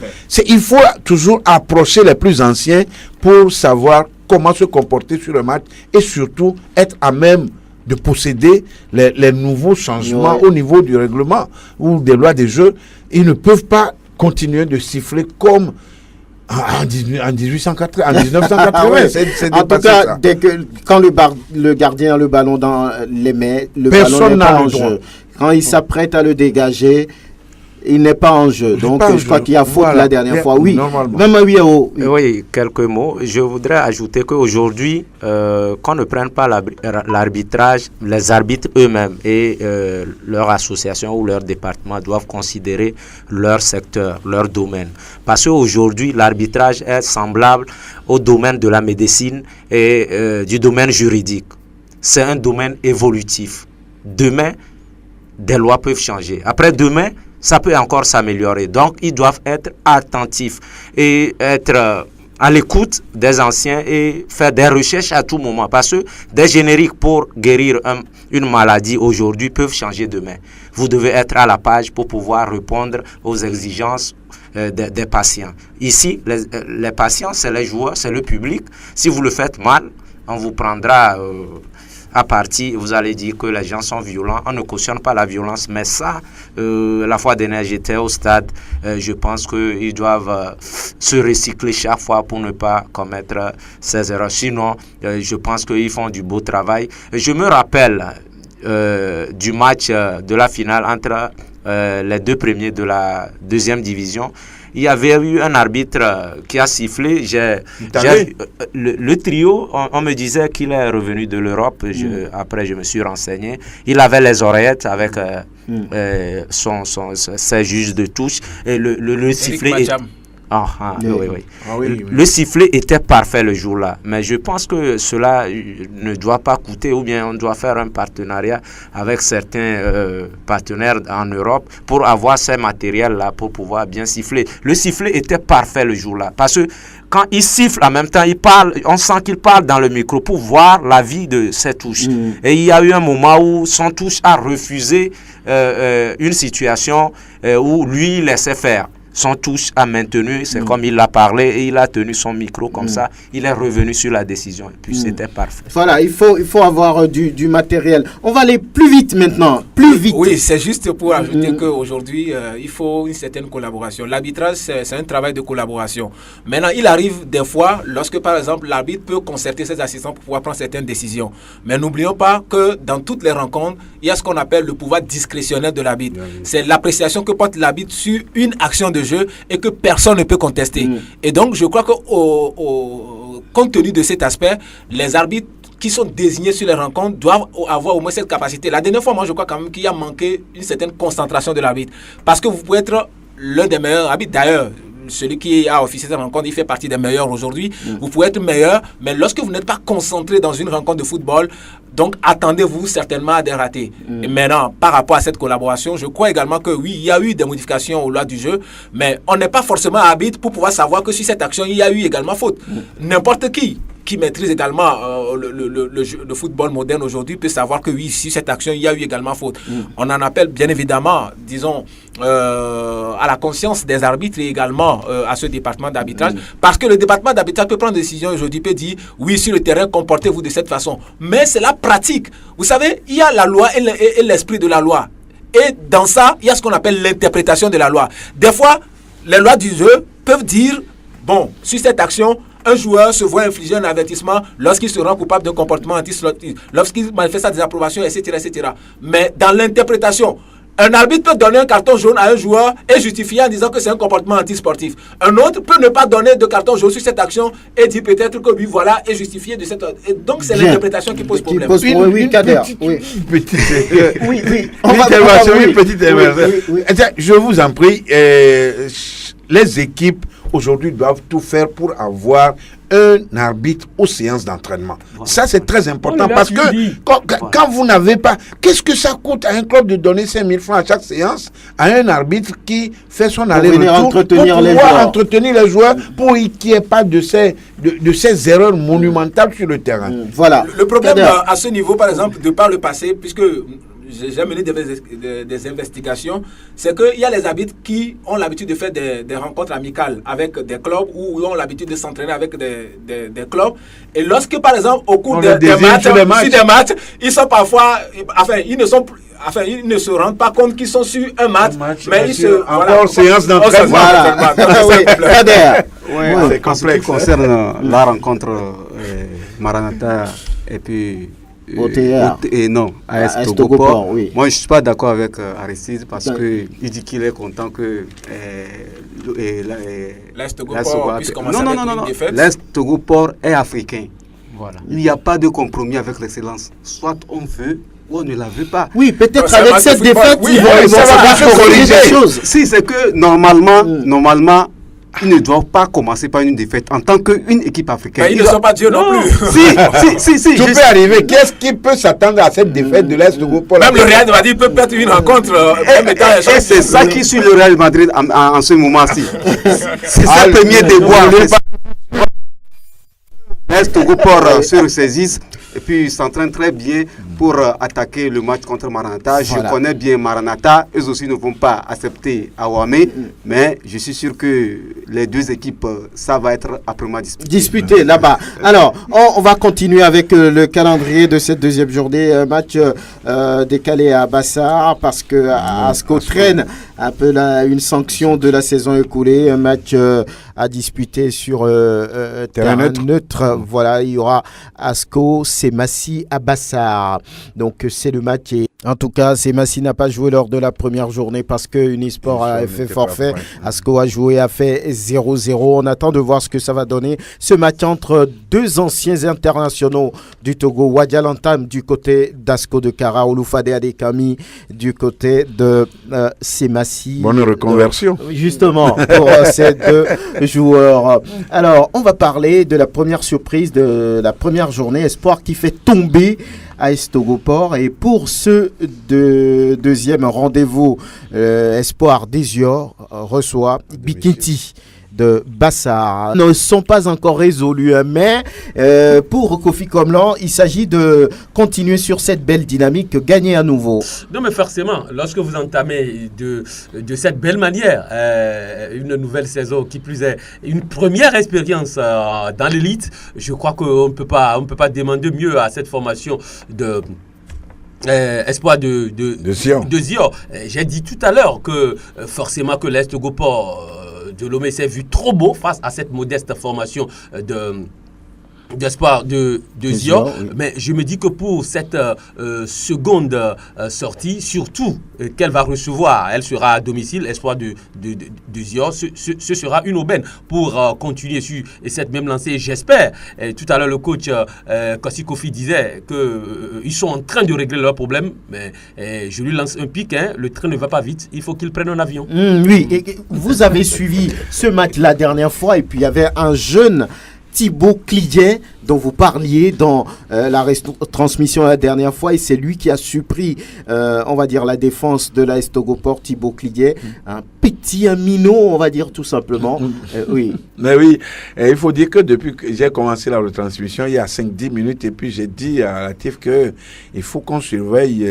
il faut toujours approcher les plus anciens pour savoir comment se comporter sur le match et surtout être à même de posséder les nouveaux changements au niveau du règlement ou des lois des jeux. Ils ne peuvent pas continuer de siffler comme en 1980. En tout cas, quand le gardien a le ballon dans les mains, le ballon n'est pas en jeu. Quand il s'apprête à le dégager, il n'est pas en jeu. Donc, je crois qu'il y a faute la dernière fois. Oui, même oui, quelques mots. Je voudrais ajouter qu'aujourd'hui, qu'on ne prenne pas l'arbitrage, les arbitres eux-mêmes et leur association ou leur département doivent considérer leur secteur, leur domaine. Parce qu'aujourd'hui, l'arbitrage est semblable au domaine de la médecine et du domaine juridique. C'est un domaine évolutif. Demain, des lois peuvent changer. Après-demain, ça peut encore s'améliorer. Donc, ils doivent être attentifs et être à l'écoute des anciens et faire des recherches à tout moment. Parce que des génériques pour guérir une maladie aujourd'hui peuvent changer demain. Vous devez être à la page pour pouvoir répondre aux exigences des patients. Ici, les patients, c'est les joueurs, c'est le public. Si vous le faites mal, on vous prendra à partie, vous allez dire que les gens sont violents. On ne cautionne pas la violence, mais ça, la fois dernière, j'étais au stade. Je pense qu'ils doivent se recycler chaque fois pour ne pas commettre ces erreurs. Sinon, je pense qu'ils font du beau travail. Je me rappelle du match de la finale entre les deux premiers de la deuxième division. Il y avait eu un arbitre qui a sifflé. Le trio, on me disait qu'il est revenu de l'Europe. Après, je me suis renseigné. Il avait les oreillettes avec ses juges de touche. Et le sifflet... Le sifflet était parfait le jour-là, mais je pense que cela ne doit pas coûter, ou bien on doit faire un partenariat avec certains partenaires en Europe pour avoir ces matériels-là pour pouvoir bien siffler. Le sifflet était parfait le jour-là, parce que quand il siffle en même temps, il parle, on sent qu'il parle dans le micro pour voir la vie de ses touches. Et il y a eu un moment où son touche a refusé une situation où lui laissait faire. Son touche a maintenu, c'est comme il a parlé et il a tenu son micro comme ça. Il est revenu sur la décision et puis c'était parfait. Voilà, il faut avoir du matériel. On va aller plus vite maintenant, plus vite. Oui, c'est juste pour ajouter qu'aujourd'hui, il faut une certaine collaboration. L'arbitrage, c'est un travail de collaboration. Maintenant, il arrive des fois, lorsque par exemple, l'arbitre peut concerter ses assistants pour pouvoir prendre certaines décisions. Mais n'oublions pas que dans toutes les rencontres, il y a ce qu'on appelle le pouvoir discrétionnaire de l'arbitre. C'est l'appréciation que porte l'arbitre sur une action de jeu et que personne ne peut contester. Et donc, je crois que compte tenu de cet aspect, les arbitres qui sont désignés sur les rencontres doivent avoir au moins cette capacité. La dernière fois, moi, je crois quand même qu'il y a manqué une certaine concentration de l'arbitre. Parce que vous pouvez être l'un des meilleurs arbitres. D'ailleurs, celui qui a officié cette rencontre, il fait partie des meilleurs aujourd'hui. Vous pouvez être meilleur, mais lorsque vous n'êtes pas concentré dans une rencontre de football, donc attendez-vous certainement à des ratés. Et maintenant, par rapport à cette collaboration, je crois également que oui, il y a eu des modifications aux lois du jeu, mais on n'est pas forcément arbitre pour pouvoir savoir que sur cette action, il y a eu également faute. N'importe qui maîtrise également le football moderne aujourd'hui peut savoir que oui, sur cette action, il y a eu également faute. On en appelle bien évidemment, disons, à la conscience des arbitres et également à ce département d'arbitrage, parce que le département d'arbitrage peut prendre des décisions aujourd'hui, peut dire oui, sur le terrain, comportez-vous de cette façon. Mais c'est la pratique. Vous savez, il y a la loi et l'esprit de la loi. Et dans ça, il y a ce qu'on appelle l'interprétation de la loi. Des fois, les lois du jeu peuvent dire, bon, sur cette action, un joueur se voit infliger un avertissement lorsqu'il se rend coupable d'un comportement anti-sportif, lorsqu'il manifeste sa désapprobation, etc., etc. Mais dans l'interprétation, un arbitre peut donner un carton jaune à un joueur et justifier en disant que c'est un comportement anti-sportif. Un autre peut ne pas donner de carton jaune sur cette action et dire peut-être que lui, voilà, est justifié de cette... Et donc, c'est l'interprétation qui pose problème. Oui, Kader. Une petite intervention. Je vous en prie, les équipes aujourd'hui doivent tout faire pour avoir un arbitre aux séances d'entraînement. Ça, c'est très important parce que quand vous n'avez pas... Qu'est-ce que ça coûte à un club de donner 5 000 francs à chaque séance à un arbitre qui fait son aller-retour pour pouvoir entretenir les joueurs pour qu'il n'y ait pas de ces erreurs monumentales sur le terrain. Voilà. Le problème à ce niveau, par exemple, de par le passé, puisque j'ai mené des investigations, c'est qu'il y a les arbitres qui ont l'habitude de faire des rencontres amicales avec des clubs ou ont l'habitude de s'entraîner avec des clubs. Et lorsque, par exemple, au cours des matchs, ils sont parfois... ils ne se rendent pas compte qu'ils sont sur un match, mais ils se... Encore séance d'entraînement. C'est complexe. En ce qui concerne la rencontre Maranatha et puis... AS Togoport. Oui. Moi, je ne suis pas d'accord avec Aristide parce qu'il dit qu'il est content que l'AS Togoport puisse commencer avec une défaite. L'AS Togoport est africain. Voilà. Il n'y a pas de compromis avec l'excellence. Soit on veut ou on ne la veut pas. Oui, peut-être avec cette défaite, ils vont corriger les choses. Si, c'est que normalement, ils ne doivent pas commencer par une défaite en tant qu'une équipe africaine. Mais ils ne sont pas Dieu non plus. Si. Tout peut arriver. Qu'est-ce qui peut s'attendre à cette défaite de l'Est de Togoport? Même le Real Madrid peut perdre une rencontre. Et c'est ça qui suit le Real Madrid en ce moment-ci. C'est ça le premier déboire. L'Est Togoport se ressaisissent et puis s'entraînent très bien pour attaquer le match contre Maranatha. Je connais bien Maranatha, eux aussi ne vont pas accepter Awamé, mais je suis sûr que les deux équipes, ça va être après-midi disputé là-bas. Alors, on va continuer avec le calendrier de cette deuxième journée, match décalé à Bassar parce que Asco traîne un peu une sanction de la saison écoulée, un match à disputer sur terrain neutre. Voilà, il y aura Asco, Semassi à Bassar. Donc c'est le match et en tout cas Semassi n'a pas joué lors de la première journée parce que Unisport a fait forfait. Asco a joué, a fait 0-0. On attend de voir ce que ça va donner. Ce match entre deux anciens internationaux du Togo, Wadial Antam du côté d'Asco de Kara, Oloufade Adekami du côté de Semassi. Bonne reconversion. Justement pour ces deux joueurs. Alors on va parler de la première surprise de la première journée, Espoir qui fait tomber AS Togoport. Et pour ce deuxième rendez-vous, Espoir d'Esior reçoit Bikiti de Bassar. Ne sont pas encore résolus, mais pour Kofi Komlan, il s'agit de continuer sur cette belle dynamique, gagner à nouveau. Non, mais forcément, lorsque vous entamez de cette belle manière une nouvelle saison, qui plus est une première expérience dans l'élite, je crois qu'on ne peut pas demander mieux à cette formation de Espoir de Zior. J'ai dit tout à l'heure que forcément que l'Est Togoport de Lomé s'est vu trop beau face à cette modeste formation d'Espoir de Zior, oui. Mais je me dis que pour cette seconde sortie, surtout qu'elle va recevoir, elle sera à domicile, Espoir de Zior, ce sera une aubaine pour continuer sur cette même lancée. J'espère, tout à l'heure le coach Kossi Kofi disait qu'ils sont en train de régler leurs problèmes, mais je lui lance un pic, le train ne va pas vite, il faut qu'il prenne un avion. Oui, et vous avez suivi ce match la dernière fois et puis il y avait un jeune Thibaut Clidier dont vous parliez dans la transmission la dernière fois, et c'est lui qui a suppris, on va dire, la défense de l'AS Togoport, Thibaut Clidier, un petit minot, on va dire tout simplement. Oui. Mais oui, il faut dire que depuis que j'ai commencé la retransmission, il y a 5-10 minutes, et puis j'ai dit à Latif qu'il faut qu'on surveille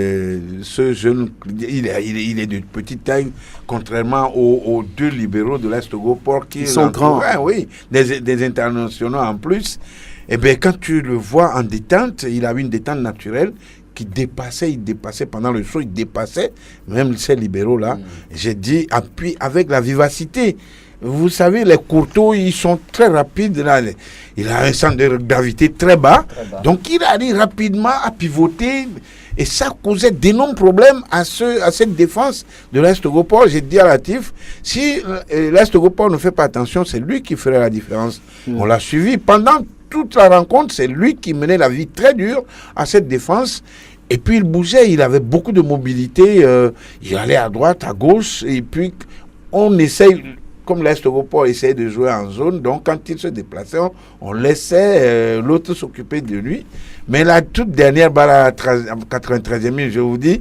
ce jeune. Il est de petite taille, contrairement aux deux libéraux de l'AS Togoport qui sont grands. Oui, des internationaux en plus. Eh bien, quand tu le vois en détente, il a une détente naturelle qui dépassait pendant le show, il dépassait même ces libéraux-là. J'ai dit, appuie avec la vivacité. Vous savez, les courteaux, ils sont très rapides. Là. Il a un centre de gravité très bas. Donc, il arrive rapidement à pivoter. Et ça causait d'énormes problèmes à cette défense de l'AS Togoport. J'ai dit à Latif, si l'AS Togoport ne fait pas attention, c'est lui qui ferait la différence. On l'a suivi pendant toute la rencontre, c'est lui qui menait la vie très dure à cette défense. Et puis il bougeait, il avait beaucoup de mobilité, il allait à droite, à gauche, et puis on essaye comme l'Est Europort essayait de jouer en zone, donc quand il se déplaçait, on laissait l'autre s'occuper de lui. Mais la toute dernière balle à 93e minute, je vous dis,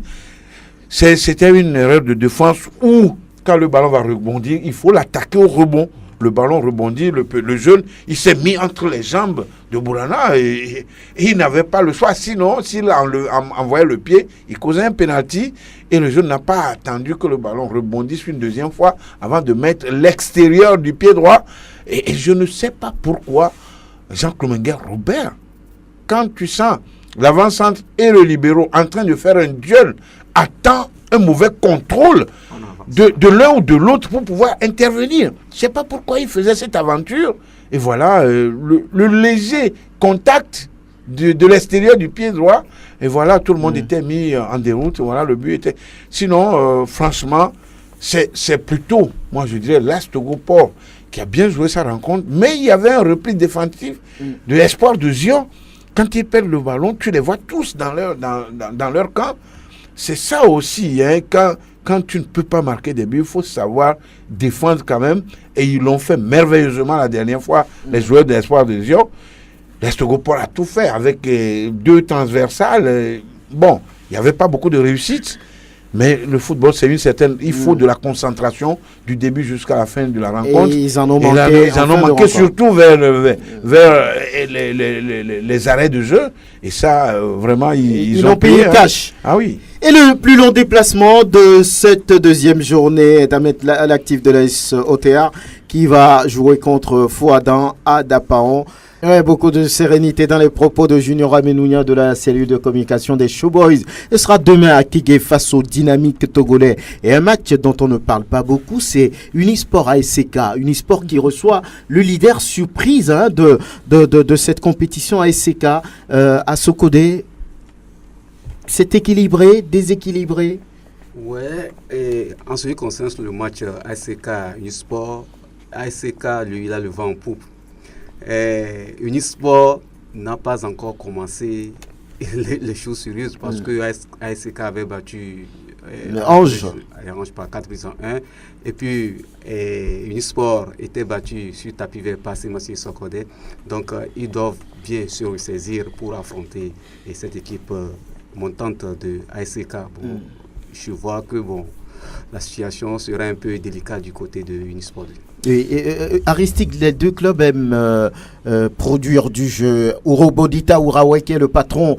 c'était une erreur de défense où, quand le ballon va rebondir, il faut l'attaquer au rebond. Le ballon rebondit, le jeune, il s'est mis entre les jambes de Bourana et il n'avait pas le choix. Sinon, s'il envoyait le pied, il causait un penalty et le jeune n'a pas attendu que le ballon rebondisse une deuxième fois avant de mettre l'extérieur du pied droit. Et je ne sais pas pourquoi Jean-Claude Robert, quand tu sens l'avant-centre et le libéraux en train de faire un duel, attend un mauvais contrôle de l'un ou de l'autre pour pouvoir intervenir. Je ne sais pas pourquoi il faisait cette aventure. Et voilà, le léger contact de l'extérieur du pied droit. Et voilà, tout le monde était mis en déroute. Voilà, le but était... Sinon, franchement, c'est plutôt, moi je dirais, l'Est Europort qui a bien joué sa rencontre. Mais il y avait un repli défensif de l'Espoir de Zion. Quand ils perdent le ballon, tu les vois tous dans leur camp. C'est ça aussi, hein, quand tu ne peux pas marquer des buts, il faut savoir défendre quand même. Et ils l'ont fait merveilleusement la dernière fois, les joueurs de l'Espoir de Zion. L'Est Europort a tout fait avec 2 transversales. Bon, il n'y avait pas beaucoup de réussite. Mais le football, c'est une certaine... Il faut de la concentration du début jusqu'à la fin de la rencontre. Et ils en ont manqué. Ils en ont manqué surtout vers les arrêts de jeu. Et ça, vraiment, ils ont payé cash. Ah oui. Et le plus long déplacement de cette deuxième journée est à mettre à l'actif de l'AS OTA qui va jouer contre Fouadan à Dapaon. Ouais, beaucoup de sérénité dans les propos de Junior Amenounia de la cellule de communication des Showboys. Ce sera demain à Kigué face au dynamique togolais. Et un match dont on ne parle pas beaucoup, c'est Unisport ASK. Unisport qui reçoit le leader surprise de cette compétition ASK à Sokodé. C'est équilibré, déséquilibré? Ouais, et en ce qui concerne le match ASK Unisport, ASK, lui, il a le vent en poupe. Unisport n'a pas encore commencé les choses sérieuses parce que ASK avait battu Ange par 4-1. Et puis Unisport était battu sur tapis vert par Semassi Sokodé. Donc ils doivent bien se ressaisir pour affronter cette équipe montante de ASK. Bon, je vois que la situation sera un peu délicate du côté de Unisport. Aristide, les deux clubs aiment produire du jeu. Urobodita Uraweke, le patron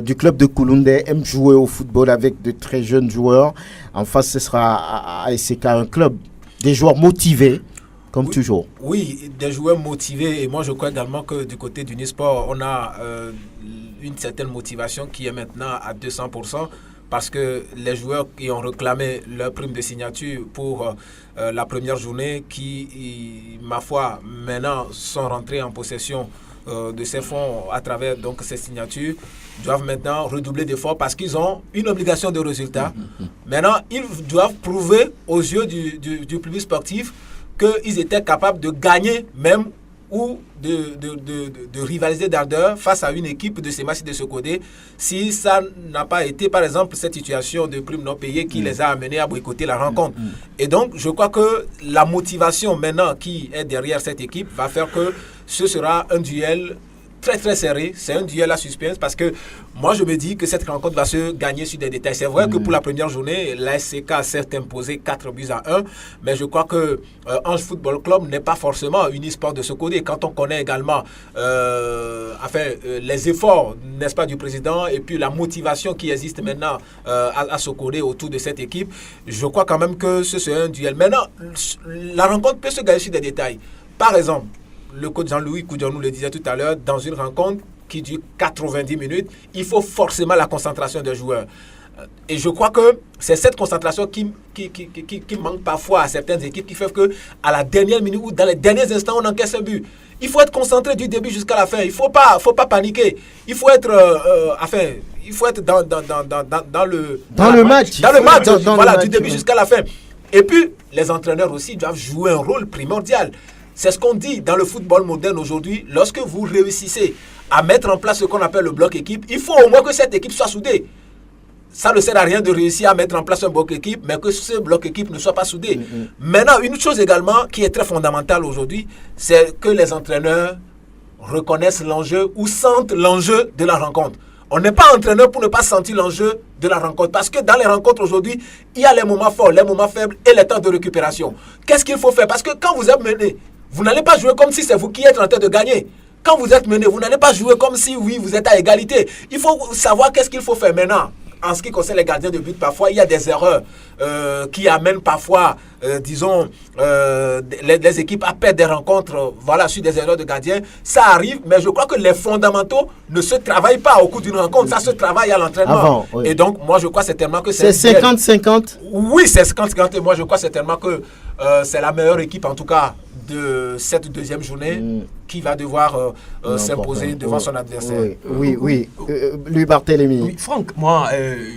du club de Kouloundé, aime jouer au football avec de très jeunes joueurs. En face, ce sera ASK, un club, des joueurs motivés, comme toujours. Oui, des joueurs motivés. Et moi, je crois également que du côté d'Unisport, on a une certaine motivation qui est maintenant à 200%. Parce que les joueurs qui ont réclamé leur prime de signature pour la première journée, qui, ma foi, maintenant sont rentrés en possession de ces fonds à travers donc ces signatures, doivent maintenant redoubler d'efforts parce qu'ils ont une obligation de résultat. Maintenant, ils doivent prouver aux yeux du public sportif qu'ils étaient capables de gagner même ou de rivaliser d'ardeur face à une équipe de Semassi de Sokodé, si ça n'a pas été, par exemple, cette situation de primes non payées qui les a amenés à boycotter la rencontre. Et donc, je crois que la motivation maintenant qui est derrière cette équipe va faire que ce sera un duel très très serré, c'est un duel à suspense parce que moi je me dis que cette rencontre va se gagner sur des détails. C'est vrai que pour la première journée, l'ASK a certes imposé 4-1, mais je crois que Ange Football Club n'est pas forcément Unisport de Sokodé. Quand on connaît également les efforts, n'est-ce pas, du président et puis la motivation qui existe maintenant à Sokodé autour de cette équipe, je crois quand même que ce serait un duel. Maintenant, la rencontre peut se gagner sur des détails. Par exemple, le coach Jean-Louis Koudjanou le disait tout à l'heure, dans une rencontre qui dure 90 minutes, il faut forcément la concentration des joueurs. Et je crois que c'est cette concentration qui manque parfois à certaines équipes, qui fait qu'à la dernière minute ou dans les derniers instants, on encaisse un but. Il faut être concentré du début jusqu'à la fin. Il ne faut pas paniquer. Il faut être, dans le match. Du début jusqu'à la fin. Et puis, les entraîneurs aussi doivent jouer un rôle primordial. C'est ce qu'on dit dans le football moderne aujourd'hui. Lorsque vous réussissez à mettre en place ce qu'on appelle le bloc équipe, il faut au moins que cette équipe soit soudée. ça ne sert à rien de réussir à mettre en place un bloc équipe, mais que ce bloc équipe ne soit pas soudé. Maintenant, une chose également qui est très fondamentale aujourd'hui, c'est que les entraîneurs reconnaissent l'enjeu ou sentent l'enjeu de la rencontre. On n'est pas entraîneur pour ne pas sentir l'enjeu de la rencontre. Parce que dans les rencontres aujourd'hui, il y a les moments forts, les moments faibles et les temps de récupération. Qu'est-ce qu'il faut faire? Parce que quand vous êtes mené, vous n'allez pas jouer comme si c'est vous qui êtes en train de gagner. Quand vous êtes mené, vous n'allez pas jouer comme si, oui, vous êtes à égalité. Il faut savoir qu'est-ce qu'il faut faire maintenant. En ce qui concerne les gardiens de but, parfois, il y a des erreurs qui amènent parfois, disons, les équipes à perdre des rencontres, voilà, sur des erreurs de gardiens. Ça arrive, mais je crois que les fondamentaux ne se travaillent pas au cours d'une rencontre. Ça se travaille à l'entraînement. Oui. Et donc, moi, je crois certainement que c'est 50-50. Oui, c'est 50-50. Et moi, je crois certainement que c'est la meilleure équipe, en tout cas, de cette deuxième journée qui va devoir s'imposer devant son adversaire. Oui. Lui, Barthélémy. Oui, Franck, moi,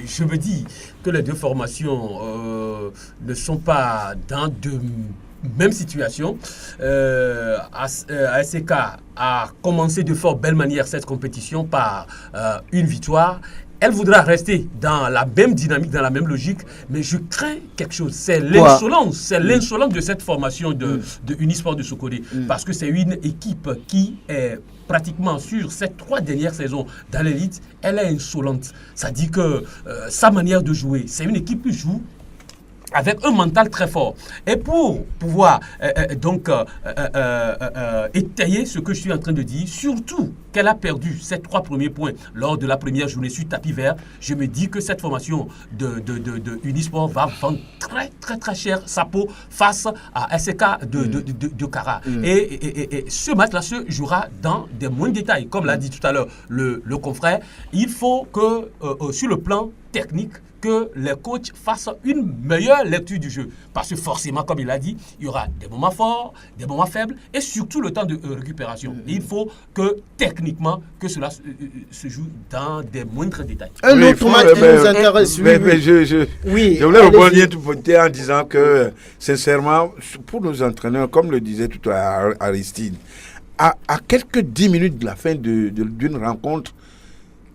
je me dis que les deux formations ne sont pas dans de même situation. ASK a commencé de fort belle manière cette compétition par une victoire. Elle voudra rester dans la même dynamique, dans la même logique, mais je crains quelque chose. C'est l'insolence, de cette formation de Unisport de Sokodé. Parce que c'est une équipe qui est pratiquement sur ces 3 dernières saisons dans l'élite, elle est insolente. Ça dit que sa manière de jouer, c'est une équipe qui joue avec un mental très fort. Et pour pouvoir étayer ce que je suis en train de dire, surtout qu'elle a perdu ses 3 premiers points lors de la première journée sur tapis vert, je me dis que cette formation de Unisport va vendre très cher sa peau face à SK de Kara. Et ce match-là se jouera dans des moindres détails. Comme l'a dit tout à l'heure le confrère, il faut que sur le plan technique, que les coachs fassent une meilleure lecture du jeu. Parce que forcément, comme il a dit, il y aura des moments forts, des moments faibles et surtout le temps de récupération. Et il faut que techniquement, que cela se joue dans des moindres détails. Un autre match qui nous intéresse. Je voulais rebondir tout en disant que, sincèrement, pour nos entraîneurs, comme le disait tout à l'heure Aristide, à quelques 10 minutes de la fin d'une rencontre,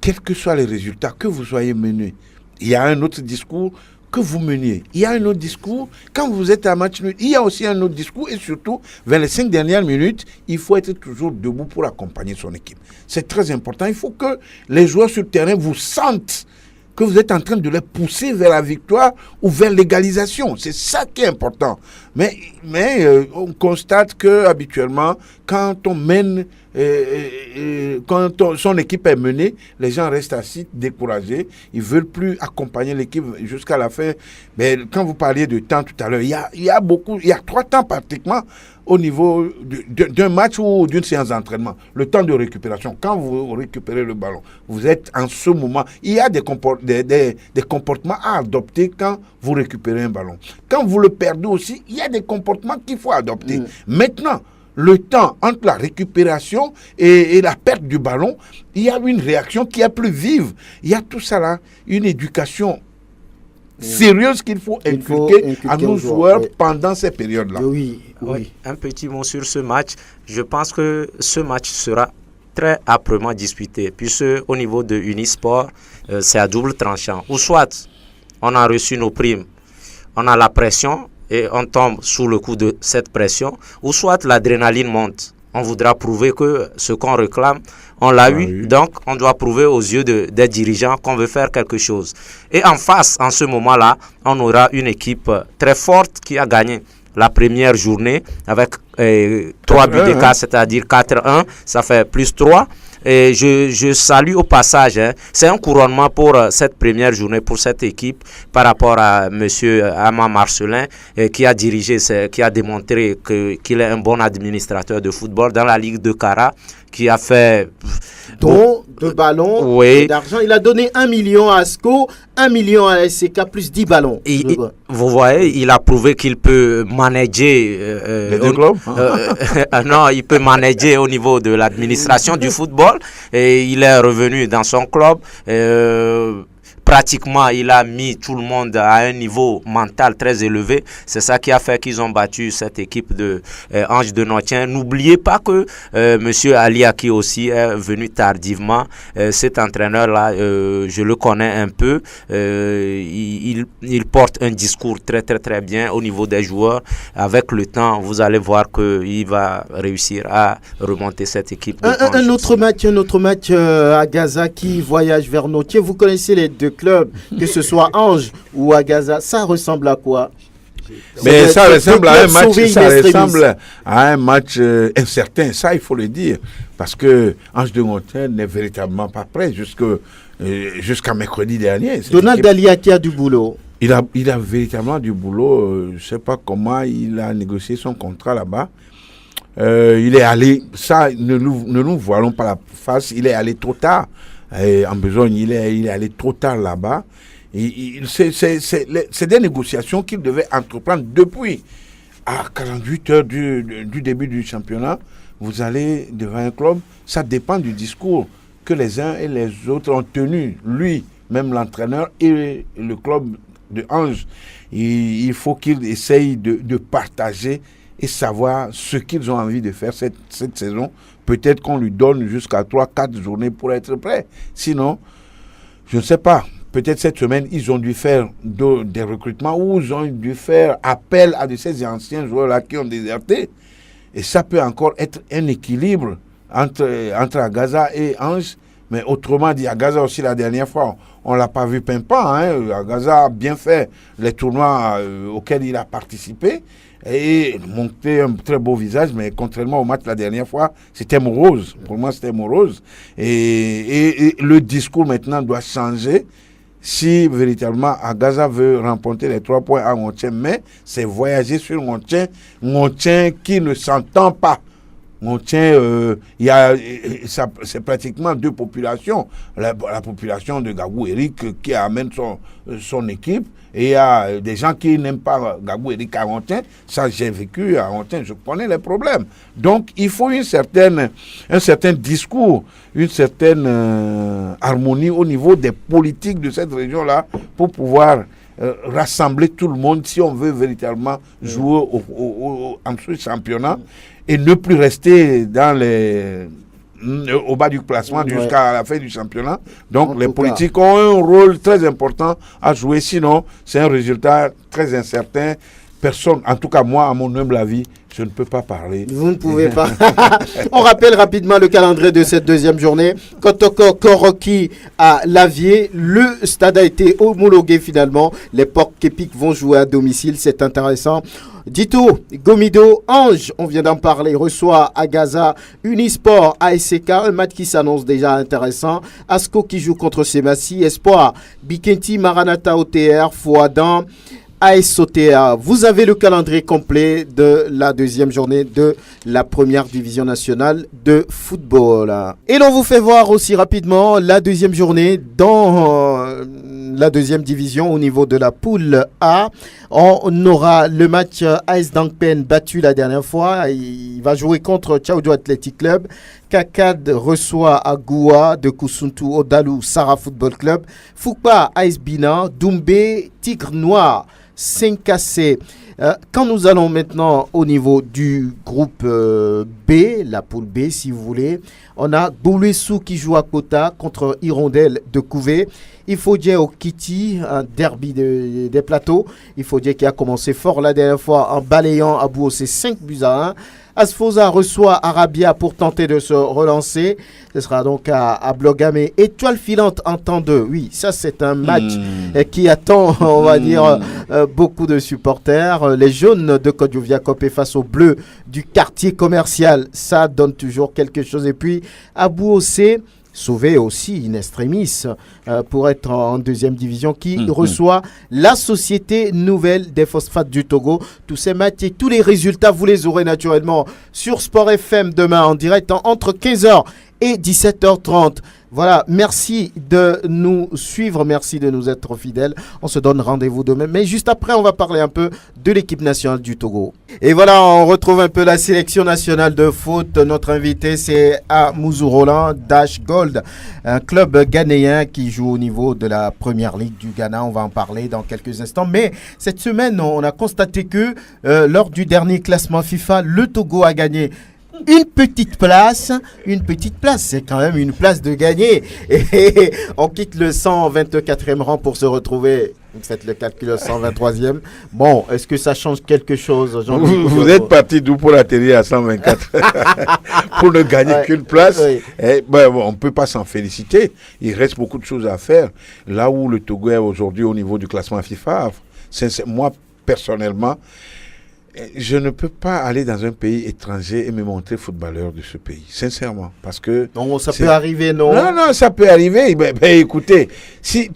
quels que soient les résultats, que vous soyez mené, il y a un autre discours que vous meniez. Il y a un autre discours quand vous êtes à match nul. Il y a aussi un autre discours et surtout, vers les 5 dernières minutes, il faut être toujours debout pour accompagner son équipe. C'est très important. Il faut que les joueurs sur le terrain vous sentent que vous êtes en train de les pousser vers la victoire ou vers l'égalisation. C'est ça qui est important. Mais on constate que habituellement, quand on mène, quand son équipe est menée, les gens restent assis, découragés. Ils ne veulent plus accompagner l'équipe jusqu'à la fin. Mais quand vous parliez de temps tout à l'heure, il y a 3 temps pratiquement au niveau d'un match ou d'une séance d'entraînement. Le temps de récupération, quand vous récupérez le ballon, vous êtes en ce moment. Il y a des comportements à adopter quand vous récupérez un ballon. Quand vous le perdez aussi, il y a des comportements qu'il faut adopter. Maintenant, le temps entre la récupération et la perte du ballon, il y a une réaction qui est plus vive. Il y a tout ça là, une éducation sérieuse qu'il faut inculquer à nos joueurs pendant ces périodes-là. Oui. Un petit mot sur ce match. Je pense que ce match sera très âprement disputé, puisque au niveau de Unisport, c'est à double tranchant. Ou soit on a reçu nos primes, on a la pression et on tombe sous le coup de cette pression, ou soit l'adrénaline monte. On voudra prouver que ce qu'on réclame, on l'a eu. Donc, on doit prouver aux yeux des dirigeants qu'on veut faire quelque chose. Et en face, en ce moment-là, on aura une équipe très forte qui a gagné la première journée avec 3 buts d'écart, c'est-à-dire 4-1. Ça fait plus 3. Et je salue au passage, c'est un couronnement pour cette première journée, pour cette équipe, par rapport à M. Ama Marcelin, qui a dirigé, qui a démontré qu'il est un bon administrateur de football dans la Ligue de Kara, qui a fait... de ballons et d'argent. Il a donné 1 million à ASCO, 1 million à SCK, plus 10 ballons. Vous voyez, il a prouvé qu'il peut manager... les deux clubs non, il peut manager au niveau de l'administration du football. Et il est revenu dans son club. pratiquement, il a mis tout le monde à un niveau mental très élevé. C'est ça qui a fait qu'ils ont battu cette équipe de Ange de Notien. N'oubliez pas que Monsieur Ali Aki aussi est venu tardivement. Cet entraîneur-là, je le connais un peu. Il porte un discours très très très bien au niveau des joueurs. Avec le temps, vous allez voir qu'il va réussir à remonter cette équipe. Un autre match à Gaza qui voyage vers Notien. Vous connaissez les deux clubs, que ce soit Ange ou à Gaza. Ça ressemble à quoi? Mais ça ressemble à un match incertain, ça il faut le dire, parce que Ange de Notien n'est véritablement pas prêt jusqu'à mercredi dernier. Donald Dalia qui a du boulot. Il a véritablement du boulot. Je ne sais pas comment il a négocié son contrat là-bas. Il est allé, ça ne nous voilons pas la face, il est allé trop tard en besogne, il est allé trop tard là-bas. C'est des négociations qu'il devait entreprendre depuis. À 48 heures du début du championnat, vous allez devant un club, ça dépend du discours que les uns et les autres ont tenu. Lui, même l'entraîneur et le club de Ange, il faut qu'il essaye de partager et savoir ce qu'ils ont envie de faire cette saison. Peut-être qu'on lui donne jusqu'à 3-4 journées pour être prêt. Sinon, je ne sais pas. Peut-être cette semaine, ils ont dû faire des recrutements ou ils ont dû faire appel à de ces anciens joueurs-là qui ont déserté. Et ça peut encore être un équilibre entre Agaza et Ange. Mais autrement dit, Agaza aussi, la dernière fois, on ne l'a pas vu pimpant. Agaza a bien fait les tournois auxquels il a participé et monté un très beau visage, mais contrairement au match la dernière fois, c'était morose. Pour moi, c'était morose. Et le discours maintenant doit changer. Si véritablement Agaza veut remporter les 3 points à Ngontien, mais c'est voyager sur Ngontien qui ne s'entend pas. Ngontien, c'est pratiquement 2 populations. La population de Gabou Eric qui amène son équipe, et il y a des gens qui n'aiment pas Gabou Eric à Ngontien. Ça, j'ai vécu à Ngontien, je connais les problèmes. Donc, il faut un certain discours, une certaine harmonie au niveau des politiques de cette région-là pour pouvoir rassembler tout le monde si on veut véritablement jouer en ce championnat et ne plus rester au bas du classement jusqu'à la fin du championnat. Donc les politiques ont un rôle très important à jouer, sinon c'est un résultat très incertain. Personne, en tout cas moi, à mon humble avis, je ne peux pas parler. Vous ne pouvez pas. On rappelle rapidement le calendrier de cette deuxième journée. Kotoko Koroki à Lavier. Le stade a été homologué finalement. Les Porcs Képiques vont jouer à domicile. C'est intéressant. Dito, Gomido, Ange, on vient d'en parler, reçoit à Gaza Unisport ASK, un match qui s'annonce déjà intéressant. Asco qui joue contre Semassi, Espoir, Bikenti, Maranatha OTR, Fouadan, ASOTA. Vous avez le calendrier complet de la deuxième journée de la première division nationale de football. Et l'on vous fait voir aussi rapidement la deuxième journée dans la deuxième division au niveau de la poule A. On aura le match AS Dangpen battu la dernière fois. Il va jouer contre Tchaoudou Athletic Club. Kakad reçoit Agoua de Kusuntu Odalu Sarah Football Club. Foupa AS Bina, Doumbé, Tigre Noir, 5KC. Quand nous allons maintenant au niveau du groupe B, la poule B si vous voulez, on a Boulouessou qui joue à Kota contre Hirondelle de Couvé. Il faut dire au Kitty, un derby des plateaux. Il faut dire qu'il a commencé fort la dernière fois en balayant à Bouossé 5-1. Asfosa reçoit Arabia pour tenter de se relancer. Ce sera donc à Blogamé. Étoile filante en temps 2. Oui, ça c'est un match qui attend, on va dire, beaucoup de supporters. Les jaunes de Kodjoviakopé face aux bleus du quartier commercial. Ça donne toujours quelque chose. Et puis, à Bouossé, sauvé aussi in extremis pour être en deuxième division qui reçoit la Société Nouvelle des Phosphates du Togo. Tous ces matchs et tous les résultats, vous les aurez naturellement sur Sport FM demain en direct entre 15h et 17h30. Voilà, merci de nous suivre, merci de nous être fidèles. On se donne rendez-vous demain. Mais juste après, on va parler un peu de l'équipe nationale du Togo. Et voilà, on retrouve un peu la sélection nationale de foot. Notre invité, c'est Amouzou Roland, Dash Gold, un club ghanéen qui joue au niveau de la première ligue du Ghana. On va en parler dans quelques instants. Mais cette semaine, on a constaté que lors du dernier classement FIFA, le Togo a gagné une petite place, c'est quand même une place de gagner. Et on quitte le 124e rang pour se retrouver, vous faites le calcul, 123e. Bon, est-ce que ça change quelque chose, Jean-Louis? Vous êtes parti d'où pour atterrir à 124 pour ne gagner qu'une place? Oui. On ne peut pas s'en féliciter. Il reste beaucoup de choses à faire. Là où le Togo est aujourd'hui au niveau du classement FIFA, moi, personnellement, je ne peux pas aller dans un pays étranger et me montrer footballeur de ce pays, sincèrement, parce que... Non, ça peut arriver, non? Non, ça peut arriver. Écoutez, si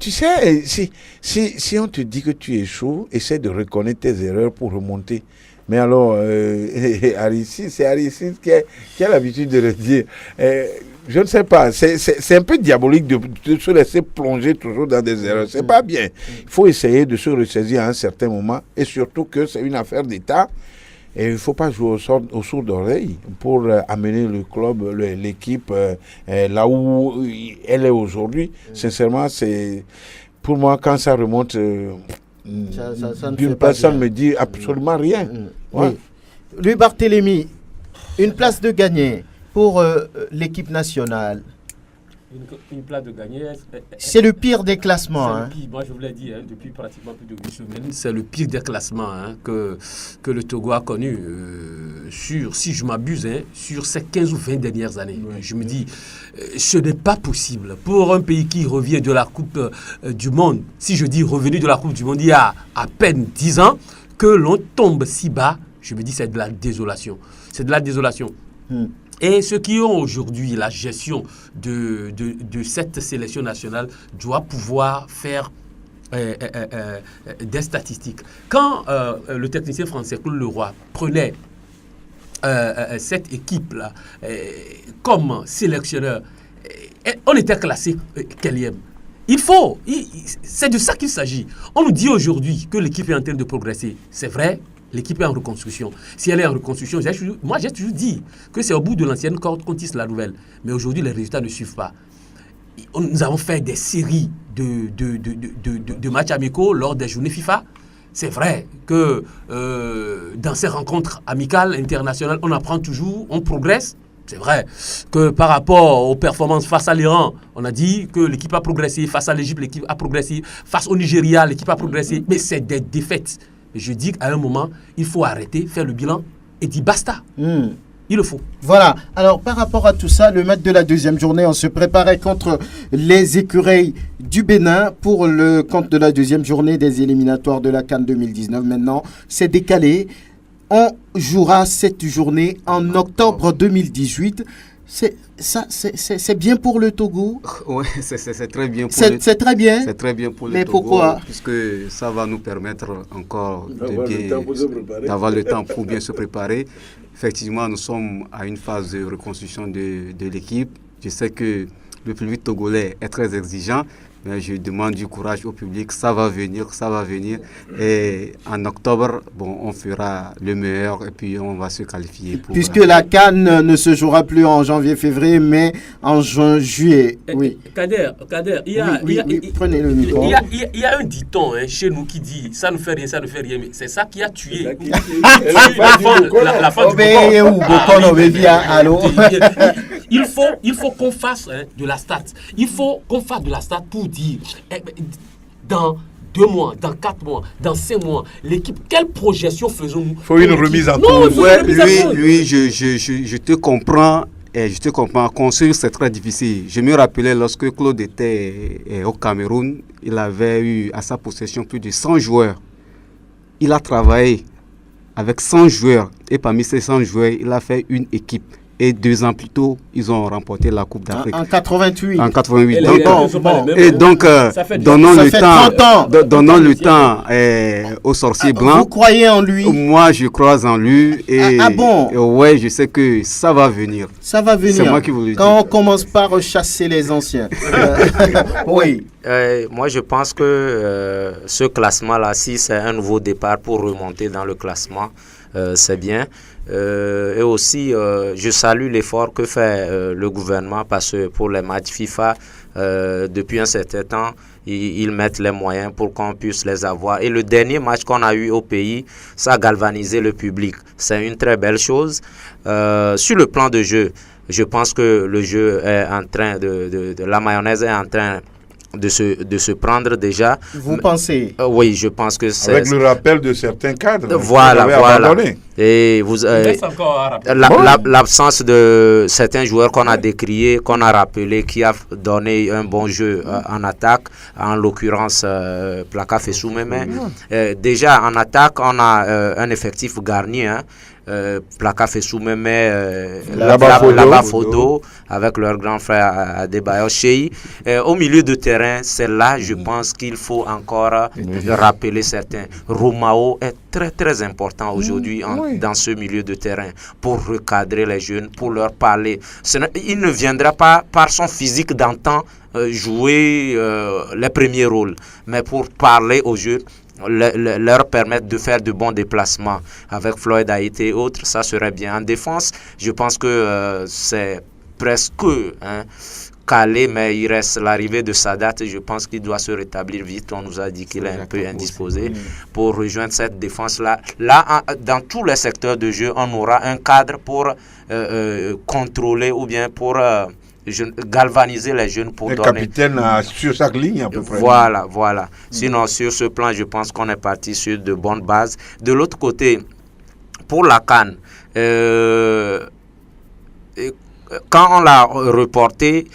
on te dit que tu échoues, essaie de reconnaître tes erreurs pour remonter. Mais alors, c'est Aristide qui a l'habitude de le dire. Je ne sais pas, c'est un peu diabolique de se laisser plonger toujours dans des erreurs. C'est pas bien. Il faut essayer de se ressaisir à un certain moment, et surtout que c'est une affaire d'État. Et il ne faut pas jouer au sourd d'oreille pour amener le club, l'équipe là où elle est aujourd'hui. Sincèrement, c'est pour moi, quand ça remonte d'une personne, me dit absolument rien. Ouais. Oui. Louis Barthélémy, une place de gagner pour l'équipe nationale. Une place de gagner. C'est le pire des classements. Moi, je vous l'ai dit, depuis pratiquement plus de 8 semaines, c'est le pire des classements que le Togo a connu. Si je m'abuse, sur ces 15 ou 20 dernières années. Ouais. Je me dis, ce n'est pas possible. Pour un pays qui revient de la Coupe du Monde, si je dis revenu de la Coupe du Monde il y a à peine 10 ans, que l'on tombe si bas, je me dis, c'est de la désolation. C'est de la désolation. Et ceux qui ont aujourd'hui la gestion de cette sélection nationale doivent pouvoir faire des statistiques. Quand le technicien français Claude Leroy prenait cette équipe-là comme sélectionneur, on était classé quatrième. C'est de ça qu'il s'agit. On nous dit aujourd'hui que l'équipe est en train de progresser. C'est vrai. L'équipe est en reconstruction. Si elle est en reconstruction, moi j'ai toujours dit que c'est au bout de l'ancienne corde qu'on tisse la nouvelle. Mais aujourd'hui, les résultats ne suivent pas. Nous avons fait des séries de matchs amicaux lors des journées FIFA. C'est vrai que dans ces rencontres amicales, internationales, on apprend toujours, on progresse. C'est vrai que par rapport aux performances face à l'Iran, on a dit que l'équipe a progressé. Face à l'Égypte, l'équipe a progressé. Face au Nigeria, l'équipe a progressé. Mais c'est des défaites. Je dis qu'à un moment, il faut arrêter, faire le bilan et dire basta. Il le faut. Voilà. Alors, par rapport à tout ça, le match de la deuxième journée, on se préparait contre les écureuils du Bénin pour le compte de la deuxième journée des éliminatoires de la CAN 2019. Maintenant, c'est décalé. On jouera cette journée en octobre 2018. C'est bien pour le Togo. Oui, c'est très bien pour le Togo. C'est très bien. C'est très bien pour le Togo. Mais pourquoi? Puisque ça va nous permettre encore d'avoir le temps pour bien se préparer. Effectivement, nous sommes à une phase de reconstruction de l'équipe. Je sais que le public togolais est très exigeant, mais je demande du courage au public. Ça va venir. Et en octobre, on fera le meilleur et puis on va se qualifier. Puisque la CAN ne se jouera plus en janvier-février, mais en juin-juillet. Oui. Kader, prenez le micro. Il y a un dicton chez nous qui dit ça ne fait rien, ça ne fait rien. Mais c'est ça qui a tué la fin du Allô. Il faut qu'on fasse de la stat. Il faut qu'on fasse de la stat pour dire dans 2 mois, dans 4 mois, dans 5 mois, l'équipe, quelle projection faisons-nous? Il faut une remise en cause. Lui, je te comprends. Et je te comprends. Construire, c'est très difficile. Je me rappelais lorsque Claude était au Cameroun, il avait eu à sa possession plus de 100 joueurs. Il a travaillé avec 100 joueurs. Et parmi ces 100 joueurs, il a fait une équipe. Et 2 ans plus tôt, ils ont remporté la Coupe d'Afrique. En 88. En 88. Et donc, donnons le temps aux sorciers blancs. Vous croyez en lui? Moi, je crois en lui. Et, bon? Ouais, je sais que ça va venir. Ça va venir. C'est moi qui vous le dis. Quand on commence par chasser les anciens. Oui. Moi, je pense que ce classement-là, si c'est un nouveau départ pour remonter dans le classement, c'est bien. Et aussi, je salue l'effort que fait le gouvernement parce que pour les matchs FIFA, depuis un certain temps, ils mettent les moyens pour qu'on puisse les avoir. Et le dernier match qu'on a eu au pays, ça a galvanisé le public. C'est une très belle chose. Sur le plan de jeu, je pense que le jeu est en train la mayonnaise est en train de se prendre déjà. Vous pensez? Oui, je pense que c'est... Avec le rappel de certains cadres. Voilà. Abandonné. Et l'absence de certains joueurs qu'on a décriés, qu'on a rappelés, qui a donné un bon jeu en attaque, en l'occurrence Plaka Fessoumeme. Déjà en attaque, on a un effectif garni. Plaka Fessoumeme, Laba Fodo, avec leur grand frère Adebayo Cheyi. Au milieu de terrain, c'est là, je pense qu'il faut encore rappeler certains. Romao est très très important aujourd'hui dans ce milieu de terrain pour recadrer les jeunes, pour leur parler. Il ne viendra pas par son physique d'antan jouer les premiers rôles, mais pour parler aux jeunes, leur permettre de faire de bons déplacements avec Floyd Haïté et autres, ça serait bien. En défense, je pense que c'est presque calé, mais il reste l'arrivée de Sadat. Je pense qu'il doit se rétablir vite. On nous a dit qu'il est un peu indisposé pour rejoindre cette défense-là. Là, dans tous les secteurs de jeu, on aura un cadre pour contrôler ou bien pour... galvaniser les jeunes pour donner. Le capitaine sur chaque ligne à peu près. Voilà. Sinon, sur ce plan, je pense qu'on est parti sur de bonnes bases. De l'autre côté, pour la CAN, quand on l'a reporté,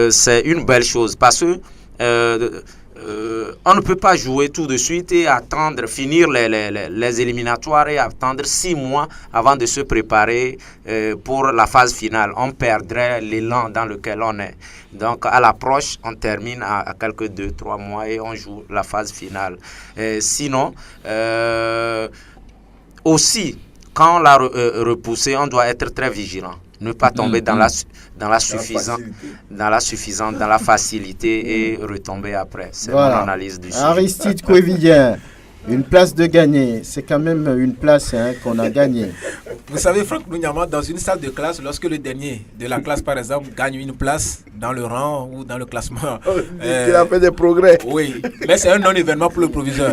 c'est une belle chose parce que on ne peut pas jouer tout de suite et attendre, finir les éliminatoires et attendre 6 mois avant de se préparer pour la phase finale. On perdrait l'élan dans lequel on est. Donc à l'approche, on termine à quelques 2-3 mois et on joue la phase finale. Sinon, aussi, quand on l'a repoussé, on doit être très vigilant. Ne pas tomber dans la facilité et retomber après. C'est mon analyse du sujet. Aristide Kouévidien, une place de gagner, c'est quand même une place qu'on a gagnée. Vous savez, Franck Nounyama, dans une salle de classe, lorsque le dernier de la classe, par exemple, gagne une place dans le rang ou dans le classement... il a fait des progrès. Oui, mais c'est un non-événement pour le proviseur.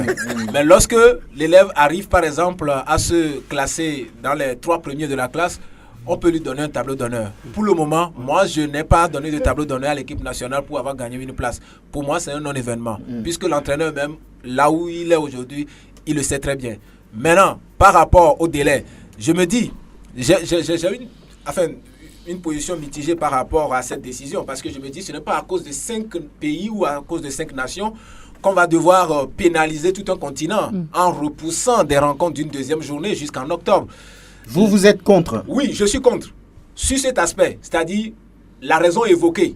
Mais lorsque l'élève arrive, par exemple, à se classer dans les 3 premiers de la classe, on peut lui donner un tableau d'honneur. Pour le moment, moi, je n'ai pas donné de tableau d'honneur à l'équipe nationale pour avoir gagné une place. Pour moi, c'est un non-événement. Puisque l'entraîneur même, là où il est aujourd'hui, il le sait très bien. Maintenant, par rapport au délai, je me dis, j'ai une position mitigée par rapport à cette décision. Parce que je me dis, ce n'est pas à cause de 5 pays ou à cause de 5 nations qu'on va devoir pénaliser tout un continent en repoussant des rencontres d'une deuxième journée jusqu'en octobre. Vous êtes contre? Oui, je suis contre. Sur cet aspect, c'est-à-dire la raison évoquée.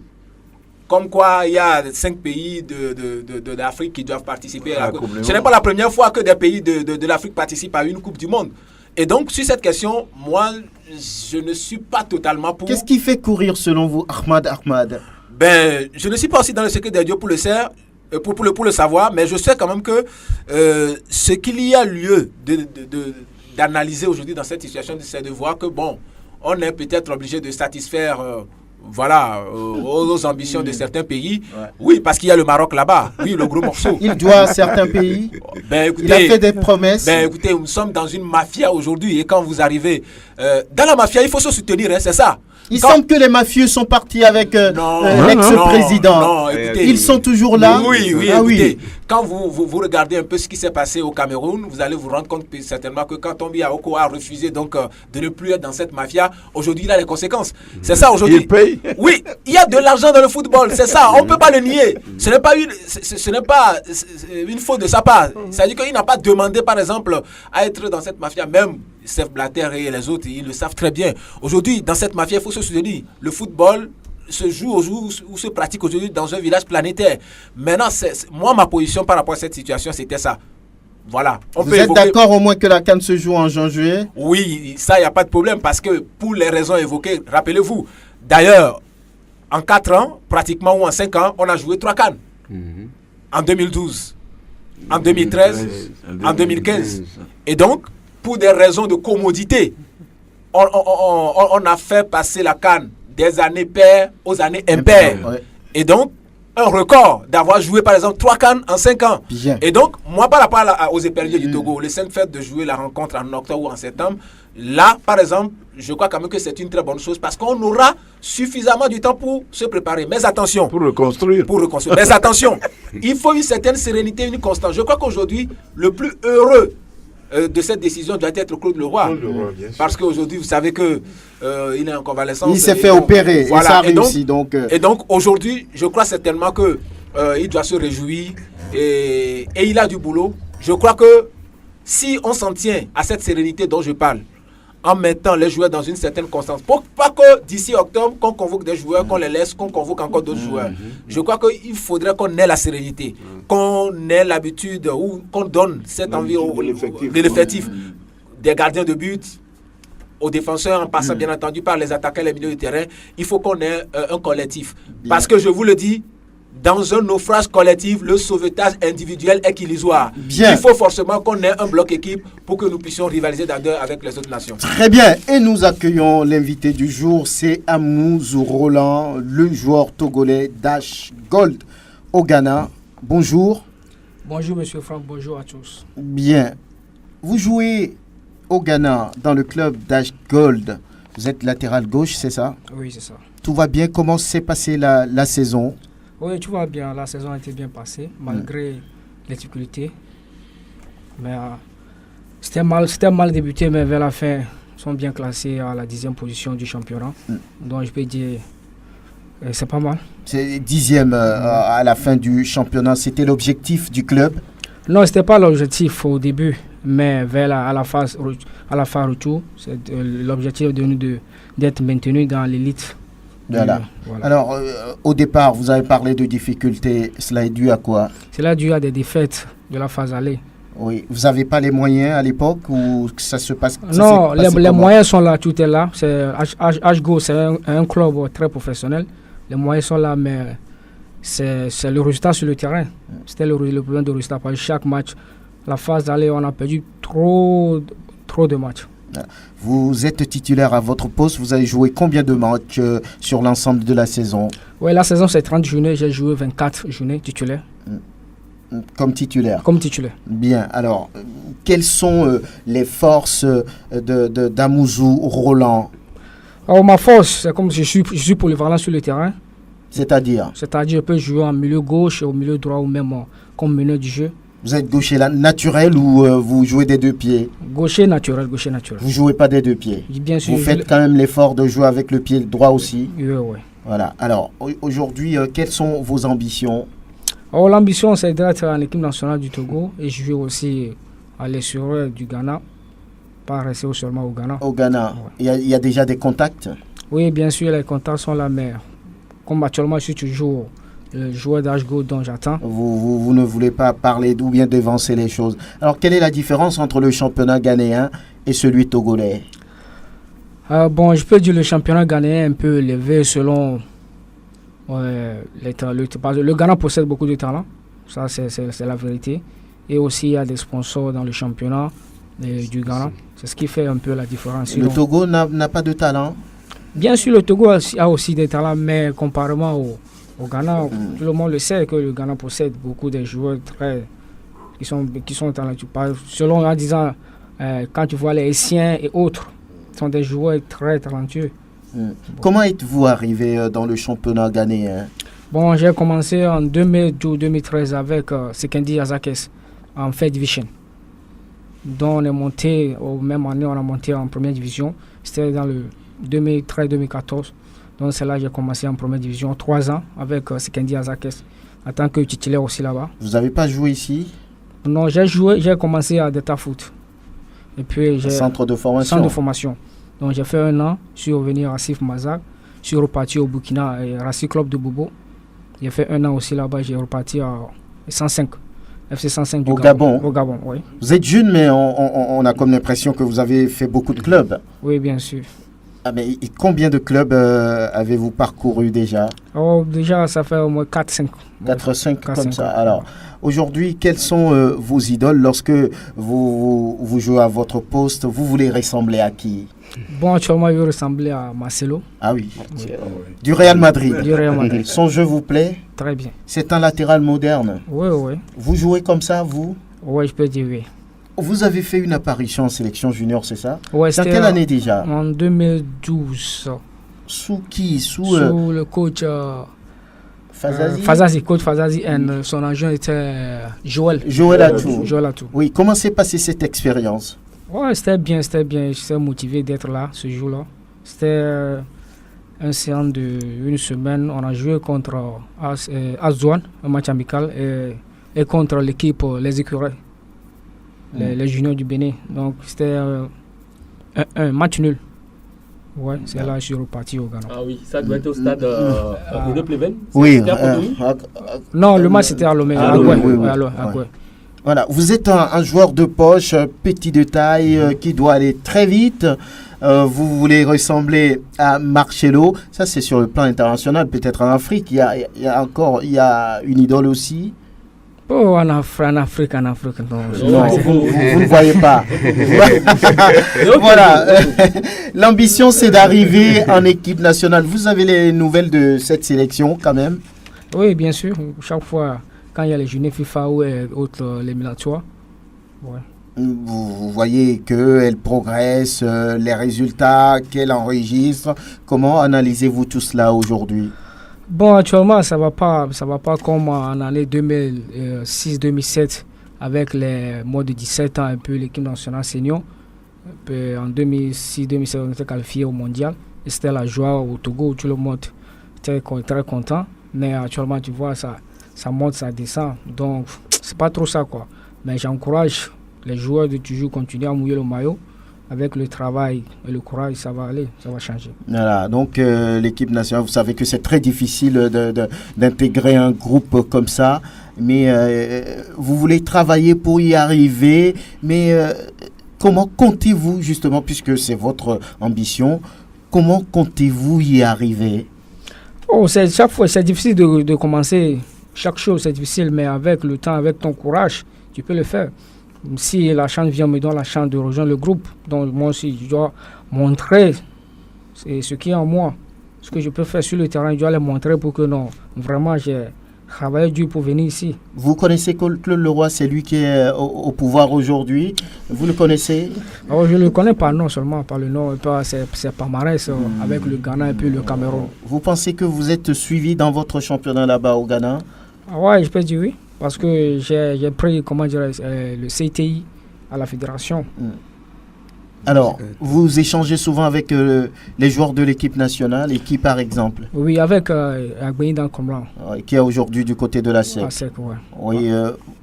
Comme quoi, il y a 5 pays d'Afrique qui doivent participer à la Coupe. Ce n'est pas la première fois que des pays de l'Afrique participent à une Coupe du Monde. Et donc, sur cette question, moi, je ne suis pas totalement pour... Qu'est-ce qui fait courir, selon vous, Ahmad? Je ne suis pas aussi dans le secret des dieux pour le savoir, mais je sais quand même que ce qu'il y a lieu d'analyser aujourd'hui dans cette situation, c'est de voir que, bon, on est peut-être obligé de satisfaire aux ambitions de certains pays. Oui, parce qu'il y a le Maroc là-bas. Oui, le gros morceau. Il doit à certains pays. Écoutez, il a fait des promesses. Écoutez, nous sommes dans une mafia aujourd'hui. Et quand vous arrivez dans la mafia, il faut se soutenir, c'est ça. Il semble que les mafieux sont partis avec l'ex-président. Non, écoutez, ils sont toujours là. Oui, écoutez, quand vous regardez un peu ce qui s'est passé au Cameroun, vous allez vous rendre compte certainement que quand Tombi Aoko a refusé donc de ne plus être dans cette mafia, aujourd'hui il a les conséquences. C'est ça aujourd'hui. Il paye. Oui, il y a de l'argent dans le football, c'est ça. On ne peut pas le nier. Ce n'est pas une faute de sa part. C'est-à-dire qu'il n'a pas demandé, par exemple, à être dans cette mafia. Même Sepp Blatter et les autres, ils le savent très bien. Aujourd'hui, dans cette mafia, il faut se souvenir, le football se joue ou se pratique aujourd'hui dans un village planétaire. Maintenant, moi, ma position par rapport à cette situation, c'était ça. Voilà. Vous êtes d'accord au moins que la CAN se joue en janvier? Oui, ça, il n'y a pas de problème parce que pour les raisons évoquées, rappelez-vous, d'ailleurs, en 4 ans, pratiquement, ou en 5 ans, on a joué 3 CAN. En 2012, en 2013, en 2015. Et donc, pour des raisons de commodité, on a fait passer la CAN des années paires aux années impaires. Ouais. Et donc, un record d'avoir joué, par exemple, 3 CAN en 5 ans. Bien. Et donc, moi, par rapport aux éperviers du Togo, le 5 fait de jouer la rencontre en octobre ou en septembre, là, par exemple, je crois quand même que c'est une très bonne chose parce qu'on aura suffisamment du temps pour se préparer. Mais attention. Pour reconstruire. Mais attention, il faut une certaine sérénité, une constance. Je crois qu'aujourd'hui, le plus heureux de cette décision doit être Claude Leroy. Parce qu'aujourd'hui, vous savez que il est en convalescence. Il s'est fait opérer, voilà. Et ça a réussi. Et donc aujourd'hui, je crois certainement que il doit se réjouir et il a du boulot. Je crois que si on s'en tient à cette sérénité dont je parle, en mettant les joueurs dans une certaine constance. Pour pas que d'ici octobre, qu'on convoque des joueurs, qu'on les laisse, qu'on convoque encore d'autres joueurs. Je crois qu'il faudrait qu'on ait la sérénité, qu'on ait l'habitude ou qu'on donne cette envie de l'effectif des gardiens de but, aux défenseurs, en passant bien entendu par les attaquants et les milieux de terrain. Il faut qu'on ait un collectif. Parce que je vous le dis, dans un naufrage collectif, le sauvetage individuel est illusoire. Il faut forcément qu'on ait un bloc équipe pour que nous puissions rivaliser avec les autres nations. Très bien. Et nous accueillons l'invité du jour, c'est Amouzou Roland, le joueur togolais d'Ash Gold au Ghana. Bonjour. Bonjour Monsieur Franck, bonjour à tous. Bien. Vous jouez au Ghana dans le club d'Ash Gold. Vous êtes latéral gauche, c'est ça? Oui, c'est ça. Tout va bien? Comment s'est passée la saison? Oui, tout va bien. La saison a été bien passée, malgré les difficultés. Mais c'était mal débuté, mais vers la fin, ils sont bien classés à la 10e position du championnat. Donc, je peux dire, c'est pas mal. C'est 10e à la fin du championnat. C'était l'objectif du club? Non, ce n'était pas l'objectif au début, mais à la phase retour, l'objectif est devenu d'être maintenu dans l'élite. Voilà. Alors, au départ, vous avez parlé de difficultés. Cela est dû à quoi? Cela est dû à des défaites de la phase aller. Oui. Vous n'avez pas les moyens à l'époque ou ça se passe? Non, les moyens sont là, tout est là. HGO, c'est un club très professionnel. Les moyens sont là, mais c'est le résultat sur le terrain. C'était le problème de résultat. Parce que chaque match, la phase aller, on a perdu trop de matchs. Vous êtes titulaire à votre poste. Vous avez joué combien de matchs sur l'ensemble de la saison? Oui, la saison c'est 30 journées. J'ai joué 24 journées titulaires. Comme titulaire? Comme titulaire. Bien. Alors, quelles sont les forces d'Amouzou Roland? Alors, ma force, c'est comme je suis polyvalent sur le terrain. C'est-à-dire? C'est-à-dire, je peux jouer en milieu gauche, au milieu droit ou même comme meneur du jeu. Vous êtes gaucher naturel ou vous jouez des deux pieds? Gaucher naturel. Vous ne jouez pas des deux pieds? Bien sûr. Vous faites quand même l'effort de jouer avec le pied droit aussi? Oui. Voilà. Alors, aujourd'hui, quelles sont vos ambitions? L'ambition, c'est d'être en équipe nationale du Togo et jouer aussi à l'extérieur du Ghana, pas rester seulement au Ghana. Au Ghana. Il y a déjà des contacts? Oui, bien sûr, les contacts sont là, mais comme actuellement, je suis toujours le joueur d'HGO dont j'attends. Vous ne voulez pas parler ou bien devancer les choses. Alors, quelle est la différence entre le championnat ghanéen et celui togolais? Je peux dire le championnat ghanéen est un peu élevé selon le Ghana possède beaucoup de talent. Ça, c'est la vérité. Et aussi, il y a des sponsors dans le championnat du Ghana. C'est ce qui fait un peu la différence. Le Togo n'a pas de talent? Bien sûr, le Togo a aussi des talents, mais comparément au Ghana, tout le monde le sait que le Ghana possède beaucoup de joueurs qui sont talentueux. Selon en disant, quand tu vois les Haïtiens et autres, sont des joueurs très talentueux. Comment êtes-vous arrivé dans le championnat ghanéen? J'ai commencé en 2012-2013 avec Sekendi Azakes en First Division. Donc on est monté, au même année, on a monté en première division. C'était dans le 2013-2014. Donc c'est là que j'ai commencé en première division, 3 ans avec Sekendi Azakes en tant que titulaire aussi là-bas. Vous n'avez pas joué ici? Non, j'ai commencé à Delta Foot. Et puis j'ai centre de formation. Centre de formation. Donc j'ai fait 1 an, je suis revenu à Sif Mazar, je suis reparti au Burkina et Rassi Club de Bobo. J'ai fait 1 an aussi là-bas, j'ai reparti à 105. FC 105 du Gabon. Au Gabon, oui. Vous êtes jeune, mais on a comme l'impression que vous avez fait beaucoup de clubs. Oui, bien sûr. Ah, mais combien de clubs avez-vous parcouru déjà? Déjà, ça fait au moins 4-5. 4-5 comme ça. Alors, aujourd'hui, quelles sont vos idoles lorsque vous jouez à votre poste? Vous voulez ressembler à qui? Bon, actuellement, je veux ressembler à Marcelo. Ah oui. Du Real Madrid. Du Real Madrid. Son jeu vous plaît? Très bien. C'est un latéral moderne? Oui, oui. Vous jouez comme ça, vous? Oui, je peux dire oui. Vous avez fait une apparition en sélection junior, c'est ça? Oui, c'est en quelle année déjà? En 2012. Sous qui? Sous le coach Fazazi? Fazazi, coach Fazazi, et son agent était Joël. Joël Atou. Joël Atou. Oui, comment s'est passée cette expérience? Ouais, c'était bien. J'étais motivé d'être là ce jour-là. C'était un séance de 1 semaine. On a joué contre Azouane, un match amical, et contre l'équipe, les écureuils, les juniors du Bénin. Donc c'était un match nul. Ouais, c'est là que je suis reparti au Ghana. Ah oui, ça doit être au stade de Pleven. Oui. Non, le match c'était à Lomé. Voilà, vous êtes un joueur de poche, petit de taille, qui doit aller très vite. Vous voulez ressembler à Marcelo. Ça, c'est sur le plan international. Peut-être en Afrique, il y a une idole aussi. Oh, en Afrique, non. Non, vous ne voyez pas. Voilà. L'ambition, c'est d'arriver en équipe nationale. Vous avez les nouvelles de cette sélection, quand même? Oui, bien sûr. Chaque fois, quand il y a les journées FIFA ou autres éliminatoires. Ouais. Vous voyez qu'elle progresse, les résultats qu'elle enregistre. Comment analysez-vous tout cela aujourd'hui? Bon, actuellement, ça va pas comme en année 2006-2007 avec les moins de 17 ans, un peu l'équipe nationale senior. En 2006-2007, on était qualifié au mondial. Et c'était la joie au Togo où tout le monde était très content. Mais actuellement, tu vois, ça monte, ça descend. Donc, c'est pas trop ça, quoi. Mais j'encourage les joueurs de toujours continuer à mouiller le maillot. Avec le travail et le courage, ça va aller, ça va changer. Voilà, donc l'équipe nationale, vous savez que c'est très difficile d'intégrer un groupe comme ça. Mais vous voulez travailler pour y arriver. Mais comment comptez-vous, justement, puisque c'est votre ambition, comment comptez-vous y arriver? Chaque fois, c'est difficile de commencer. Chaque chose, c'est difficile, mais avec le temps, avec ton courage, tu peux le faire. Si la chance vient, me donne la chance de rejoindre le groupe. Donc moi aussi, je dois montrer ce qui est en moi. Ce que je peux faire sur le terrain, je dois le montrer pour que non, vraiment, j'ai travaillé dur pour venir ici. Vous connaissez Claude Leroy, c'est lui qui est au pouvoir aujourd'hui. Vous le connaissez? Je ne le connais pas, non seulement par le nom, c'est palmarès avec le Ghana et puis le Cameroun. Vous pensez que vous êtes suivi dans votre championnat là-bas au Ghana? Oui, je peux dire oui. Parce que j'ai pris, le CTI à la fédération. Alors, vous échangez souvent avec les joueurs de l'équipe nationale, et qui par exemple? Oui, avec Agbeni Dankomran. Qui est aujourd'hui du côté de la SEC. La SEC, oui. Oui,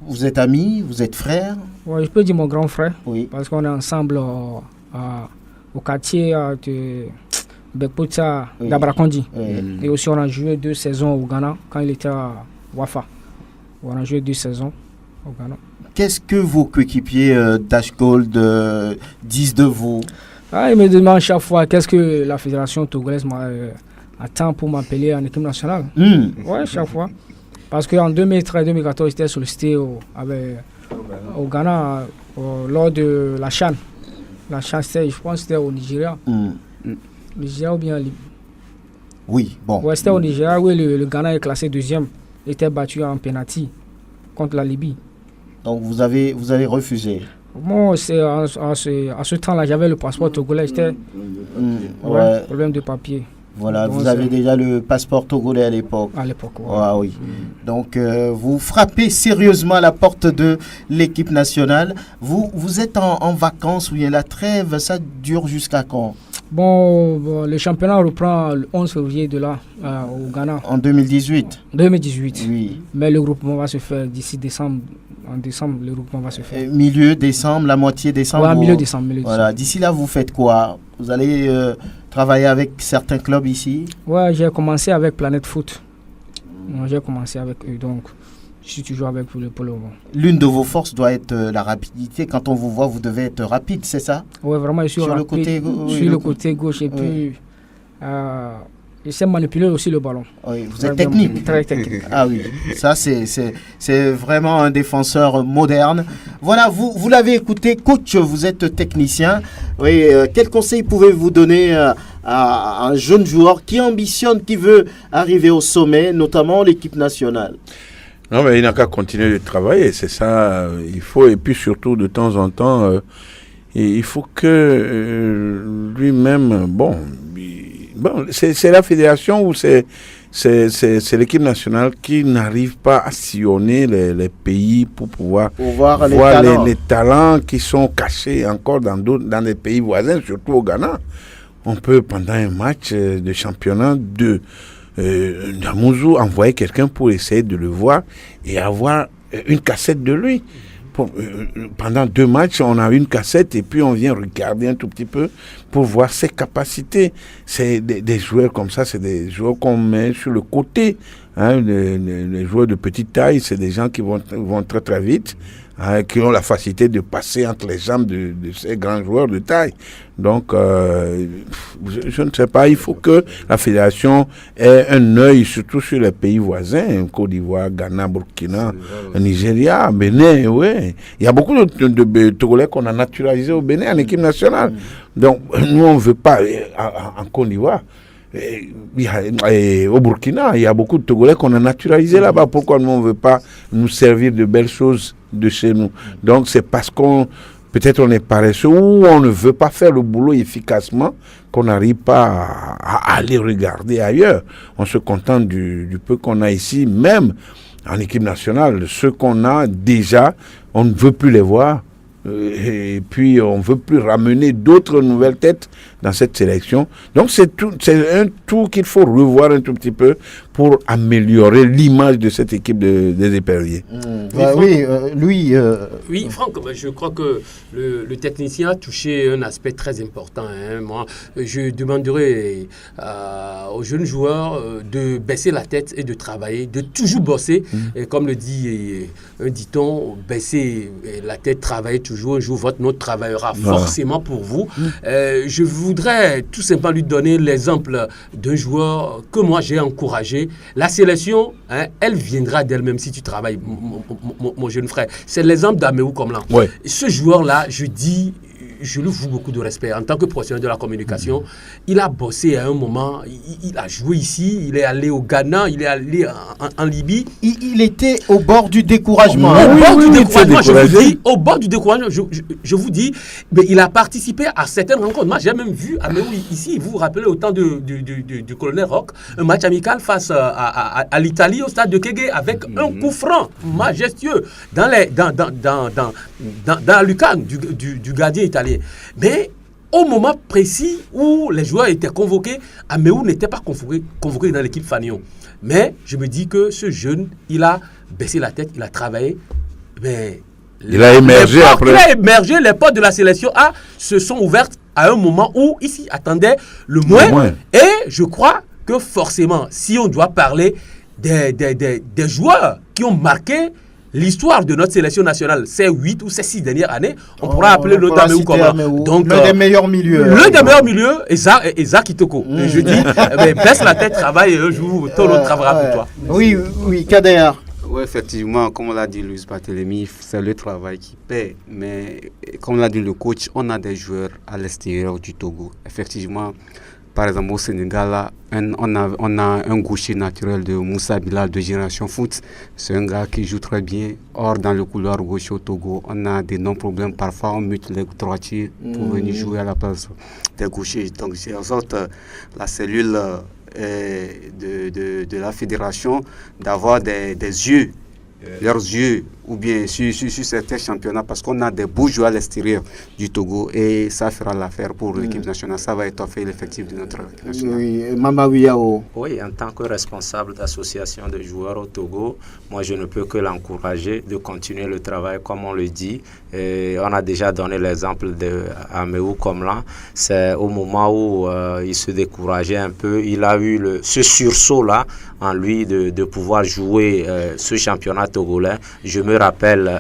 vous êtes amis, vous êtes frères? Oui, je peux dire mon grand frère. Oui. Parce qu'on est ensemble au quartier de Bekpouta, d'Abrakondi. Et aussi, on a joué 2 saisons au Ghana quand il était à Wafa. On a joué 2 saisons au Ghana. Qu'est-ce que vos coéquipiers Dash Gold disent de vous? Ils me demandent chaque fois qu'est-ce que la fédération togolaise attend pour m'appeler en équipe nationale. Oui, chaque fois. Parce qu'en 2013-2014, j'étais sollicité au Ghana lors de la CHAN. La CHAN, je pense que c'était au Nigeria. Le Nigeria ou bien Libye? Oui, bon. Ouais, c'était au Nigeria, oui, le Ghana est classé 2e. Il était battu en penalty contre la Libye. Donc vous avez refusé? Moi, à ce temps-là, j'avais le passeport togolais. J'étais problème de papier. Voilà, donc vous avez déjà le passeport togolais à l'époque. À l'époque, oui. Ah, oui. Donc vous frappez sérieusement à la porte de l'équipe nationale. Vous êtes en vacances, ou la trêve, ça dure jusqu'à quand? Bon, le championnat reprend le 11 février de là, au Ghana. En 2018? 2018. Oui. Mais le groupement va se faire d'ici décembre En décembre, le regroupement va se faire. Milieu décembre, la moitié décembre. Ouais, milieu décembre. Voilà. D'ici là, vous faites quoi? Vous allez travailler avec certains clubs ici? Ouais, j'ai commencé avec Planète Foot. J'ai commencé avec eux, donc je suis toujours avec eux pour le moment. L'une de vos forces doit être la rapidité. Quand on vous voit, vous devez être rapide, c'est ça? Oui, vraiment, je suis sur rapide. Le côté gauche et puis je sais manipuler aussi le ballon. Oui, vous êtes technique. Très technique. Ah oui, ça c'est vraiment un défenseur moderne. Voilà, vous l'avez écouté, coach, vous êtes technicien. Oui, quel conseil pouvez-vous donner à un jeune joueur qui ambitionne, qui veut arriver au sommet, notamment l'équipe nationale? Non, mais il n'a qu'à continuer de travailler, c'est ça. Il faut, et puis surtout de temps en temps, il faut que lui-même, bon, c'est la fédération ou c'est l'équipe nationale qui n'arrive pas à sillonner les pays pour pouvoir voir les talents qui sont cachés encore dans des pays voisins, surtout au Ghana. On peut, pendant un match de championnat d'Amouzou, envoyer quelqu'un pour essayer de le voir et avoir une cassette de lui. Pendant 2 matchs, on a une cassette et puis on vient regarder un tout petit peu pour voir ses capacités. C'est des joueurs comme ça, c'est des joueurs qu'on met sur le côté. Hein, les joueurs de petite taille, c'est des gens qui vont très très vite, hein, qui ont la facilité de passer entre les jambes de ces grands joueurs de taille. Donc, je ne sais pas, il faut que la fédération ait un œil surtout sur les pays voisins, Côte d'Ivoire, Ghana, Burkina, Nigeria, Bénin, oui. Il y a beaucoup de Togolais qu'on a naturalisés au Bénin en équipe nationale. Donc, nous, on ne veut pas, en Côte d'Ivoire, au Burkina, il y a beaucoup de Togolais qu'on a naturalisés là-bas. Pourquoi nous, on ne veut pas nous servir de belles choses de chez nous? Donc, c'est parce peut-être on est paresseux ou on ne veut pas faire le boulot efficacement qu'on n'arrive pas à aller regarder ailleurs. On se contente du peu qu'on a ici, même en équipe nationale. Ceux qu'on a déjà, on ne veut plus les voir. Et puis on ne veut plus ramener d'autres nouvelles têtes dans cette sélection. Donc c'est un tout qu'il faut revoir un tout petit peu pour améliorer l'image de cette équipe des éperviers. Oui, Franck, je crois que le technicien a touché un aspect très important. Hein. Moi, je demanderais aux jeunes joueurs de baisser la tête et de travailler, de toujours bosser. Et comme le dit un dicton, baisser la tête, travailler toujours. Un jour, votre note travaillera forcément pour vous. Je voudrais tout simplement lui donner l'exemple d'un joueur que moi j'ai encouragé. La sélection, hein, elle viendra d'elle-même si tu travailles, mon jeune frère. C'est l'exemple d'Améou Komlan. Ouais. Ce joueur-là, je lui voue beaucoup de respect. En tant que professionnel de la communication, il a bossé à un moment, il a joué ici, il est allé au Ghana, il est allé en Libye. Il était au bord du découragement. Au bord du découragement, je vous dis, mais il a participé à certaines rencontres. Moi, j'ai même vu Améou ici, vous vous rappelez au temps du colonel Roch, un match amical face à l'Italie au stade de Kégué avec un coup franc majestueux dans la lucarne du gardien italien. Mais au moment précis où les joueurs étaient convoqués, Améou n'était pas convoqué dans l'équipe Fanion. Mais je me dis que ce jeune, il a baissé la tête, il a travaillé. Mais il a émergé après. Il a émergé, les portes de la sélection A se sont ouvertes à un moment où ici attendait le moins. Et je crois que forcément, si on doit parler des joueurs qui ont marqué l'histoire de notre sélection nationale, ces 8 ou ces 6 dernières années, on pourra appeler le Améou comme donc l'un des meilleurs milieux. L'un des meilleurs milieux, Isaac Kitoko. Et je dis, baisse la tête, travaille et un jour, ton autre travaillera pour toi. Oui, Kader. Oui, effectivement, comme l'a dit Luis Barthélémy, c'est le travail qui paie. Mais comme l'a dit le coach, on a des joueurs à l'extérieur du Togo. Effectivement, par exemple, au Sénégal, là, on a un gaucher naturel de Moussa Bilal de Génération Foot. C'est un gars qui joue très bien. Or, dans le couloir gauche au Togo, on a des non-problèmes. Parfois, on mute les droitiers pour venir jouer à la place des gauchers. Donc, c'est en sorte la cellule de la fédération d'avoir des yeux, leurs yeux ou bien sur certains championnats, parce qu'on a des beaux joueurs à l'extérieur du Togo et ça fera l'affaire pour l'équipe nationale. Ça va étoffer l'effectif de notre équipe nationale. Oui, Mama Wiao. Oui, en tant que responsable d'association de joueurs au Togo, moi je ne peux que l'encourager de continuer le travail comme on le dit. Et on a déjà donné l'exemple d'Améou Komlan. C'est au moment où il se décourageait un peu, il a eu ce sursaut-là en lui de pouvoir jouer ce championnat togolais. Je me rappelle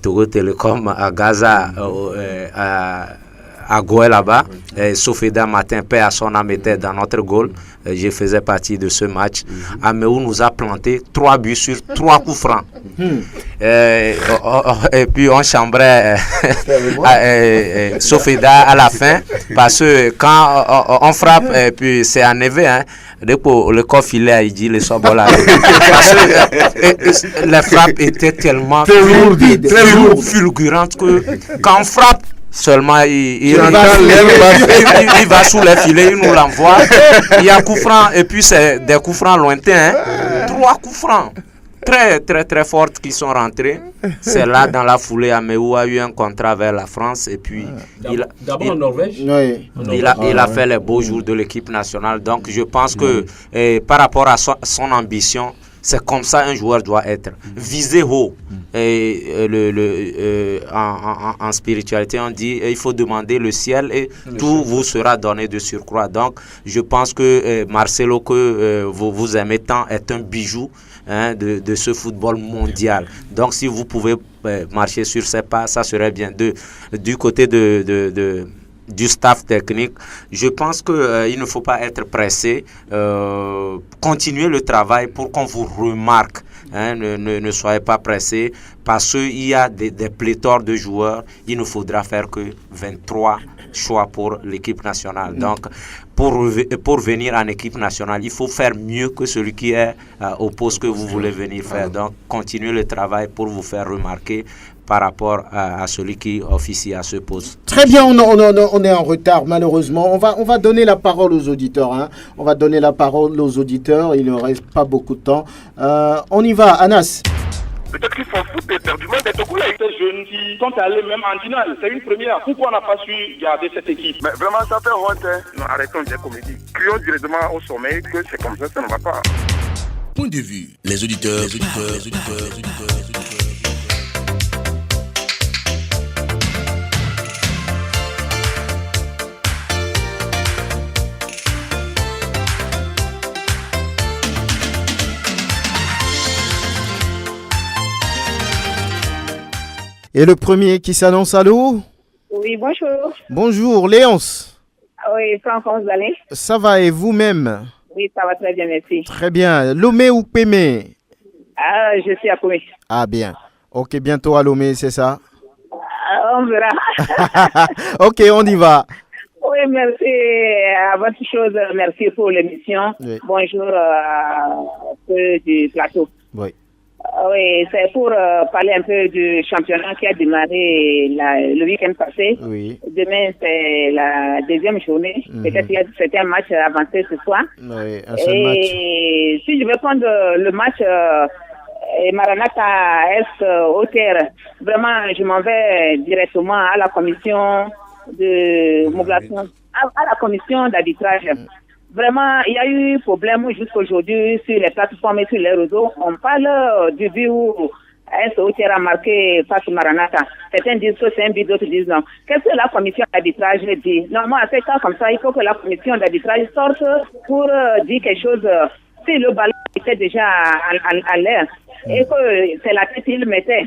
Togo Télécom à Gaza, à Goé là-bas. Sofeda Matin, paix à son âme, était dans notre goal. Je faisais partie de ce match. Améou nous a planté 3 buts sur 3 coups francs. Et puis on chambrait Sofeda à la fin parce que quand on frappe, et puis c'est en éveil, hein. Le corps filet, il dit les sobola. Parce que les frappes étaient tellement fulgurantes que quand on frappe, seulement il va sous les filets, il nous l'envoie. Il y a coup franc, et puis c'est des coups francs lointains, hein. 3 coups francs très très très fortes qui sont rentrés. C'est là dans la foulée, Améou a eu un contrat vers la France et puis d'abord en Norvège. Il a fait les beaux jours de l'équipe nationale. Donc je pense que par rapport à son ambition, c'est comme ça un joueur doit être. Viser haut. Et en spiritualité, on dit il faut demander le ciel et tout vous sera donné de surcroît. Donc, je pense que Marcelo, que vous aimez tant, est un bijou, hein, de ce football mondial. Donc, si vous pouvez marcher sur ses pas, ça serait bien. Du côté du staff technique, je pense qu'il ne faut pas être pressé. Continuez le travail pour qu'on vous remarque. Hein, ne soyez pas pressé parce qu'il y a des pléthores de joueurs. Il ne faudra faire que 23 choix pour l'équipe nationale. Donc, pour venir en équipe nationale, il faut faire mieux que celui qui est au poste que vous voulez venir faire. Donc, continuez le travail pour vous faire remarquer par rapport à celui qui officie à ce poste. Très bien, on est en retard malheureusement. On va donner la parole aux auditeurs. Hein. On va donner la parole aux auditeurs. Il ne reste pas beaucoup de temps. On y va, Anas. Peut-être qu'ils s'en foutent éperdument des Togolais. Ces jeunes qui sont allés même en finale. C'est une première. Pourquoi on n'a pas su garder cette équipe? Mais vraiment, ça fait honte. Hein. Non, arrêtons de comédie. Crions directement au sommet que c'est comme ça ne va pas. Point de vue. Les auditeurs. Et le premier qui s'annonce, allô? Oui, bonjour. Bonjour, Léonce. Oui, Franck, vous allez? Ça va et vous-même? Oui, ça va très bien, merci. Très bien. Lomé ou Pémé? Ah, je suis à Pémé. Ah, bien. Ok, bientôt à Lomé, c'est ça? On verra. Ok, on y va. Oui, merci. Avant toute chose, merci pour l'émission. Oui. Bonjour à ceux du plateau. Oui. Oui, c'est pour parler un peu du championnat qui a démarré le week-end passé. Oui. Demain, c'est la deuxième journée. Peut-être qu'il y a c'était un match avancé ce soir. Oui, un seul match. Et si je vais prendre le match Maranatha Est au terre, vraiment, je m'en vais directement à la commission de modulation, à la commission d'arbitrage. Vraiment, il y a eu problème jusqu'aujourd'hui sur les plateformes et sur les réseaux. On parle du but où SOT a marqué face Maranatha. Certains disent que c'est un but, d'autres disent non. Qu'est-ce que la commission d'arbitrage dit? Normalement, à ces cas comme ça, il faut que la commission d'arbitrage sorte pour dire quelque chose. Si le ballon était déjà à l'air et que c'est la tête qu'il mettait,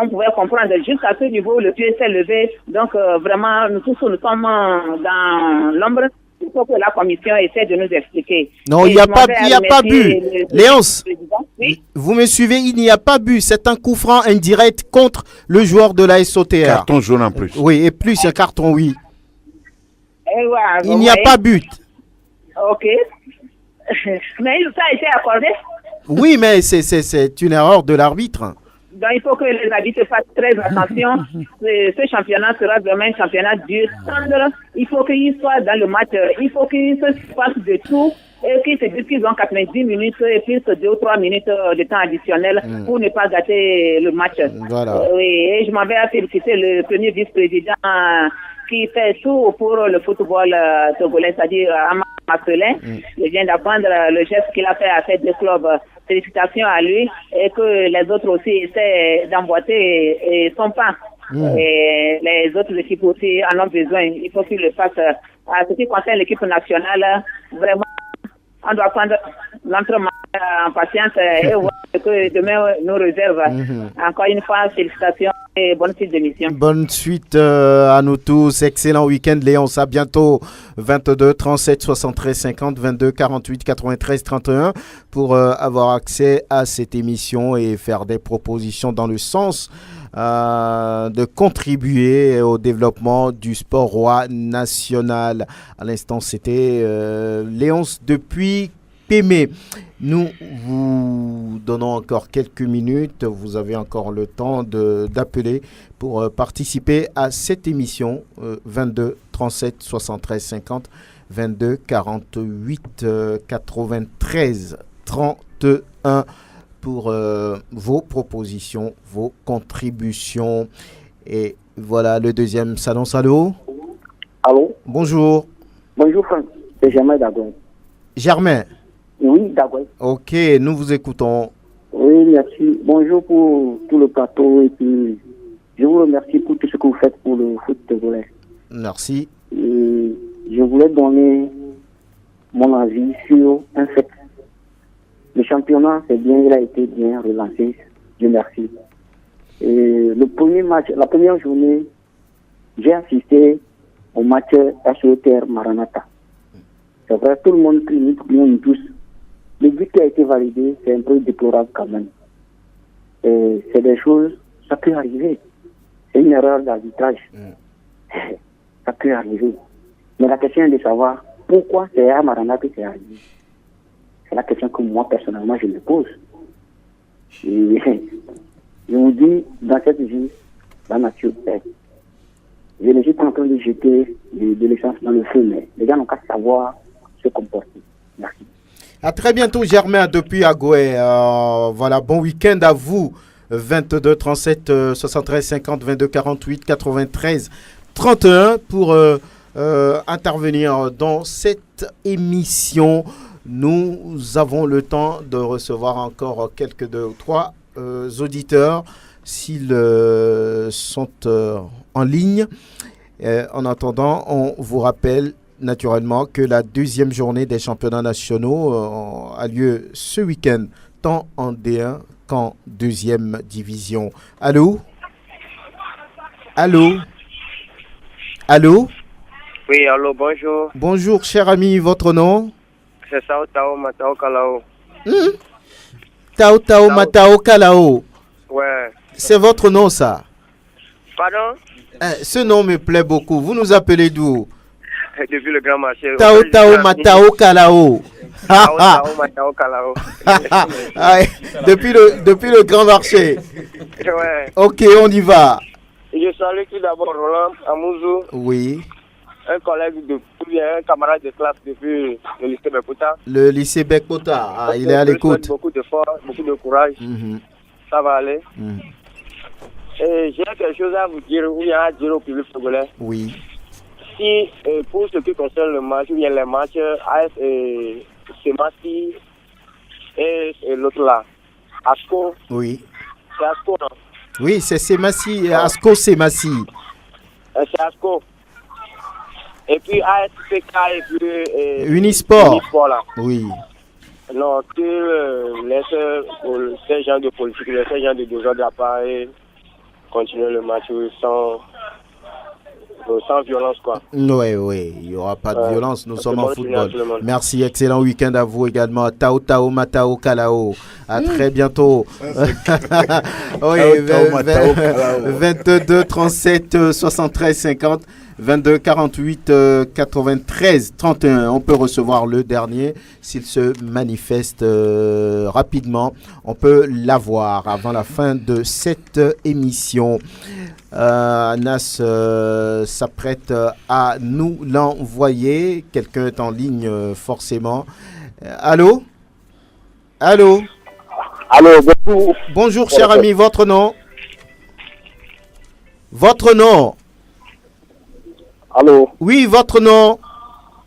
on pouvait comprendre jusqu'à ce niveau, le pied s'est levé. Donc, vraiment, nous tous, nous sommes dans l'ombre. Il faut que la commission essaie de nous expliquer. Non, il n'y a pas but. Léonce, oui? Vous me suivez, il n'y a pas but. C'est un coup franc indirect contre le joueur de la SOTR. Carton jaune en plus. Oui, et plus un carton, oui. Et voilà, il n'y a pas but. Ok. Mais ça a été accordé? Oui, mais c'est une erreur de l'arbitre. Donc, il faut que les arbitres fassent très attention. Ce championnat sera vraiment un championnat dur. Il faut qu'ils soient dans le match. Il faut qu'ils se fassent de tout et qu'ils se disent qu'ils ont 90 minutes et plus 2 ou 3 minutes de temps additionnel pour ne pas gâter le match. Voilà. Et je m'en vais féliciter le premier vice-président qui fait tout pour le football togolais, c'est-à-dire Marcelin. Je viens d'apprendre le geste qu'il a fait à ces 2 clubs. Félicitations à lui et que les autres aussi essaient d'emboîter et son pas. Et les autres équipes aussi en ont besoin. Il faut qu'ils le fassent. À ce qui concerne l'équipe nationale, vraiment, on doit prendre l'entraînement en patience et voir ce que demain nous réserve. Encore une fois, félicitations et bonne suite d'émission. Bonne suite à nous tous. Excellent week-end, Léon. À bientôt. 22 37 73 50 22 48 93 31 pour avoir accès à cette émission et faire des propositions dans le sens de contribuer au développement du sport roi national. À l'instant, c'était Léonce depuis Pémé. Nous vous donnons encore quelques minutes. Vous avez encore le temps d'appeler pour participer à cette émission 22 37 73 50 22 48 93 31 pour vos propositions, vos contributions. Et voilà le deuxième salon. Allô? Allô? Bonjour. Bonjour Franck, c'est Germain Dagoy. Germain? Oui, Dagoy. Ok, nous vous écoutons. Oui, merci. Bonjour pour tout le plateau et puis je vous remercie pour tout ce que vous faites pour le foot togolais. Merci. Et je voulais donner mon avis sur un fait. Le championnat, c'est bien, il a été bien relancé. Dieu merci. Et le premier match, la première journée, j'ai assisté au match HOTR Maranatha. C'est vrai, tout le monde crie, nous tous. Le but qui a été validé, c'est un peu déplorable quand même. Et c'est des choses, ça peut arriver. C'est une erreur d'arbitrage. Ça peut arriver. Mais la question est de savoir pourquoi c'est à Maranatha que c'est arrivé. C'est la question que moi, personnellement, je me pose. Et je vous dis, dans cette vie, la nature est. Je ne suis pas en train de jeter de l'essence dans le feu, mais les gens n'ont qu'à savoir se comporter. Merci. À très bientôt, Germain, depuis Agoué. Voilà, bon week-end à vous. 22 37 73 50 22 48 93 31 pour intervenir dans cette émission. Nous avons le temps de recevoir encore quelques 2 ou 3 auditeurs s'ils sont en ligne. En attendant, on vous rappelle naturellement que la deuxième journée des championnats nationaux a lieu ce week-end, tant en D1 qu'en deuxième division. Allô? Allô? Allô? Oui, allô, bonjour. Bonjour, cher ami, votre nom? C'est Tao Tao Matao Kalao. Tao Tao Matao Kalao. Ouais. C'est votre nom, ça? Pardon? Ce nom me plaît beaucoup. Vous nous appelez d'où? Depuis le grand marché. Tao Tao Matao Kalao. Tao Tao Matao Kalao. Depuis le grand marché. Ouais. Ok, on y va. Je salue tout d'abord Roland Amouzou. Oui. Un collègue un camarade de classe depuis le lycée Bekota. Le lycée Bekota, il est à l'écoute. Beaucoup de force, beaucoup de courage. Ça va aller. Et j'ai quelque chose à vous dire, ou bien à dire au public togolais. Oui. Si, pour ce qui concerne le match, ou bien les matchs AS et Semassi et l'autre là, Asco. Oui. C'est Asco, non? Oui, c'est Semassi, Asco Semassi. C'est Asco. Et puis ASPK et puis Unisport. Unisport là. Oui. Non, que laisse ces gens de politique, ces gens de désordre à part et continuer le match sans violence, quoi. Oui, il n'y aura pas de violence, nous sommes en football. Merci, excellent week-end à vous également. Tao Tao Matao Kalao. À très bientôt. Oui, 22 37 73 50 22 48 93 31. On peut recevoir le dernier s'il se manifeste rapidement. On peut l'avoir avant la fin de cette émission. Anas s'apprête à nous l'envoyer. Quelqu'un est en ligne forcément. Allô? Allô? Allô, bonjour. Bonjour, cher ami, votre nom? Votre nom? Allô? Oui, votre nom?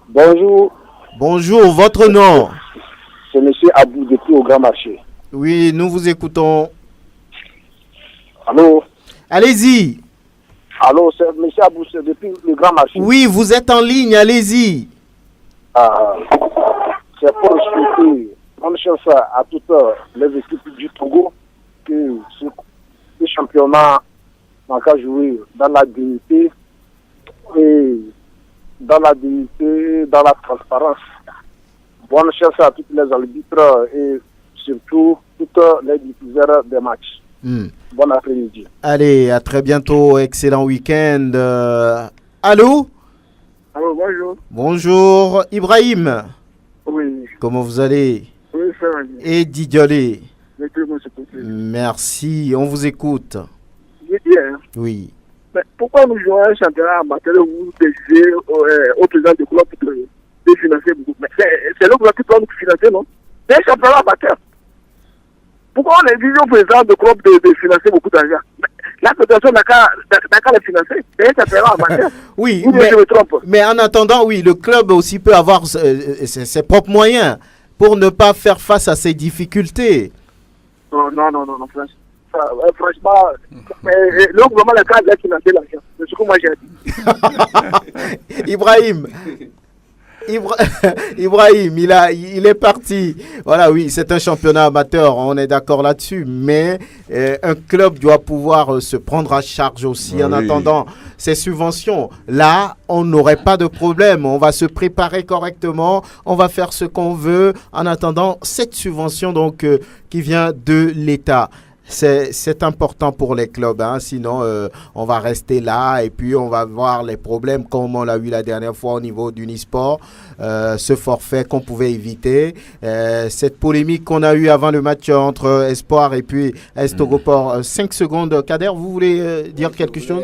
Bonjour. Bonjour, votre nom? C'est monsieur Abou depuis au Grand Marché. Oui, nous vous écoutons. Allô? Allez-y. Allô, c'est monsieur Abou, c'est depuis le Grand Marché. Oui, vous êtes en ligne, allez-y. C'est pour souhaiter bonne chance à toutes les équipes du Togo que ce championnat n'a qu'à jouer dans la dignité et dans la transparence. Bonne chance à tous les arbitres et surtout toutes les diffuseurs des matchs. Bon après-midi. Allez, à très bientôt. Excellent week-end. Allô? Allô, bonjour. Bonjour, Ibrahim. Oui. Comment vous allez? Oui, ça va bien. Et Didiolé. Merci. Merci, on vous écoute. Je dis, oui. Mais pourquoi nous jouons un championnat amateur où vous décidez au président du club de financer beaucoup? Mais c'est le club qui doit nous financer, non? C'est un championnat amateur. Pourquoi on exige au président du club de financer beaucoup d'argent? La fédération n'a qu'à le financer. C'est un championnat amateur. Oui, je me trompe. Mais en attendant, oui, le club aussi peut avoir ses propres moyens pour ne pas faire face à ces difficultés. Non, franchement, le gouvernement n'a qu'à financer l'argent. C'est ce que moi j'ai dit. Ibrahim, il est parti. Voilà, oui, c'est un championnat amateur, on est d'accord là-dessus. Mais un club doit pouvoir se prendre à charge aussi en attendant ces subventions. Là, on n'aurait pas de problème. On va se préparer correctement. On va faire ce qu'on veut en attendant cette subvention donc qui vient de l'État. C'est important pour les clubs, hein. Sinon on va rester là et puis on va voir les problèmes comme on l'a vu la dernière fois au niveau d'Unisport, ce forfait qu'on pouvait éviter, cette polémique qu'on a eue avant le match entre Espoir et puis AS Togoport. 5 secondes, Kader, vous voulez dire quelque chose?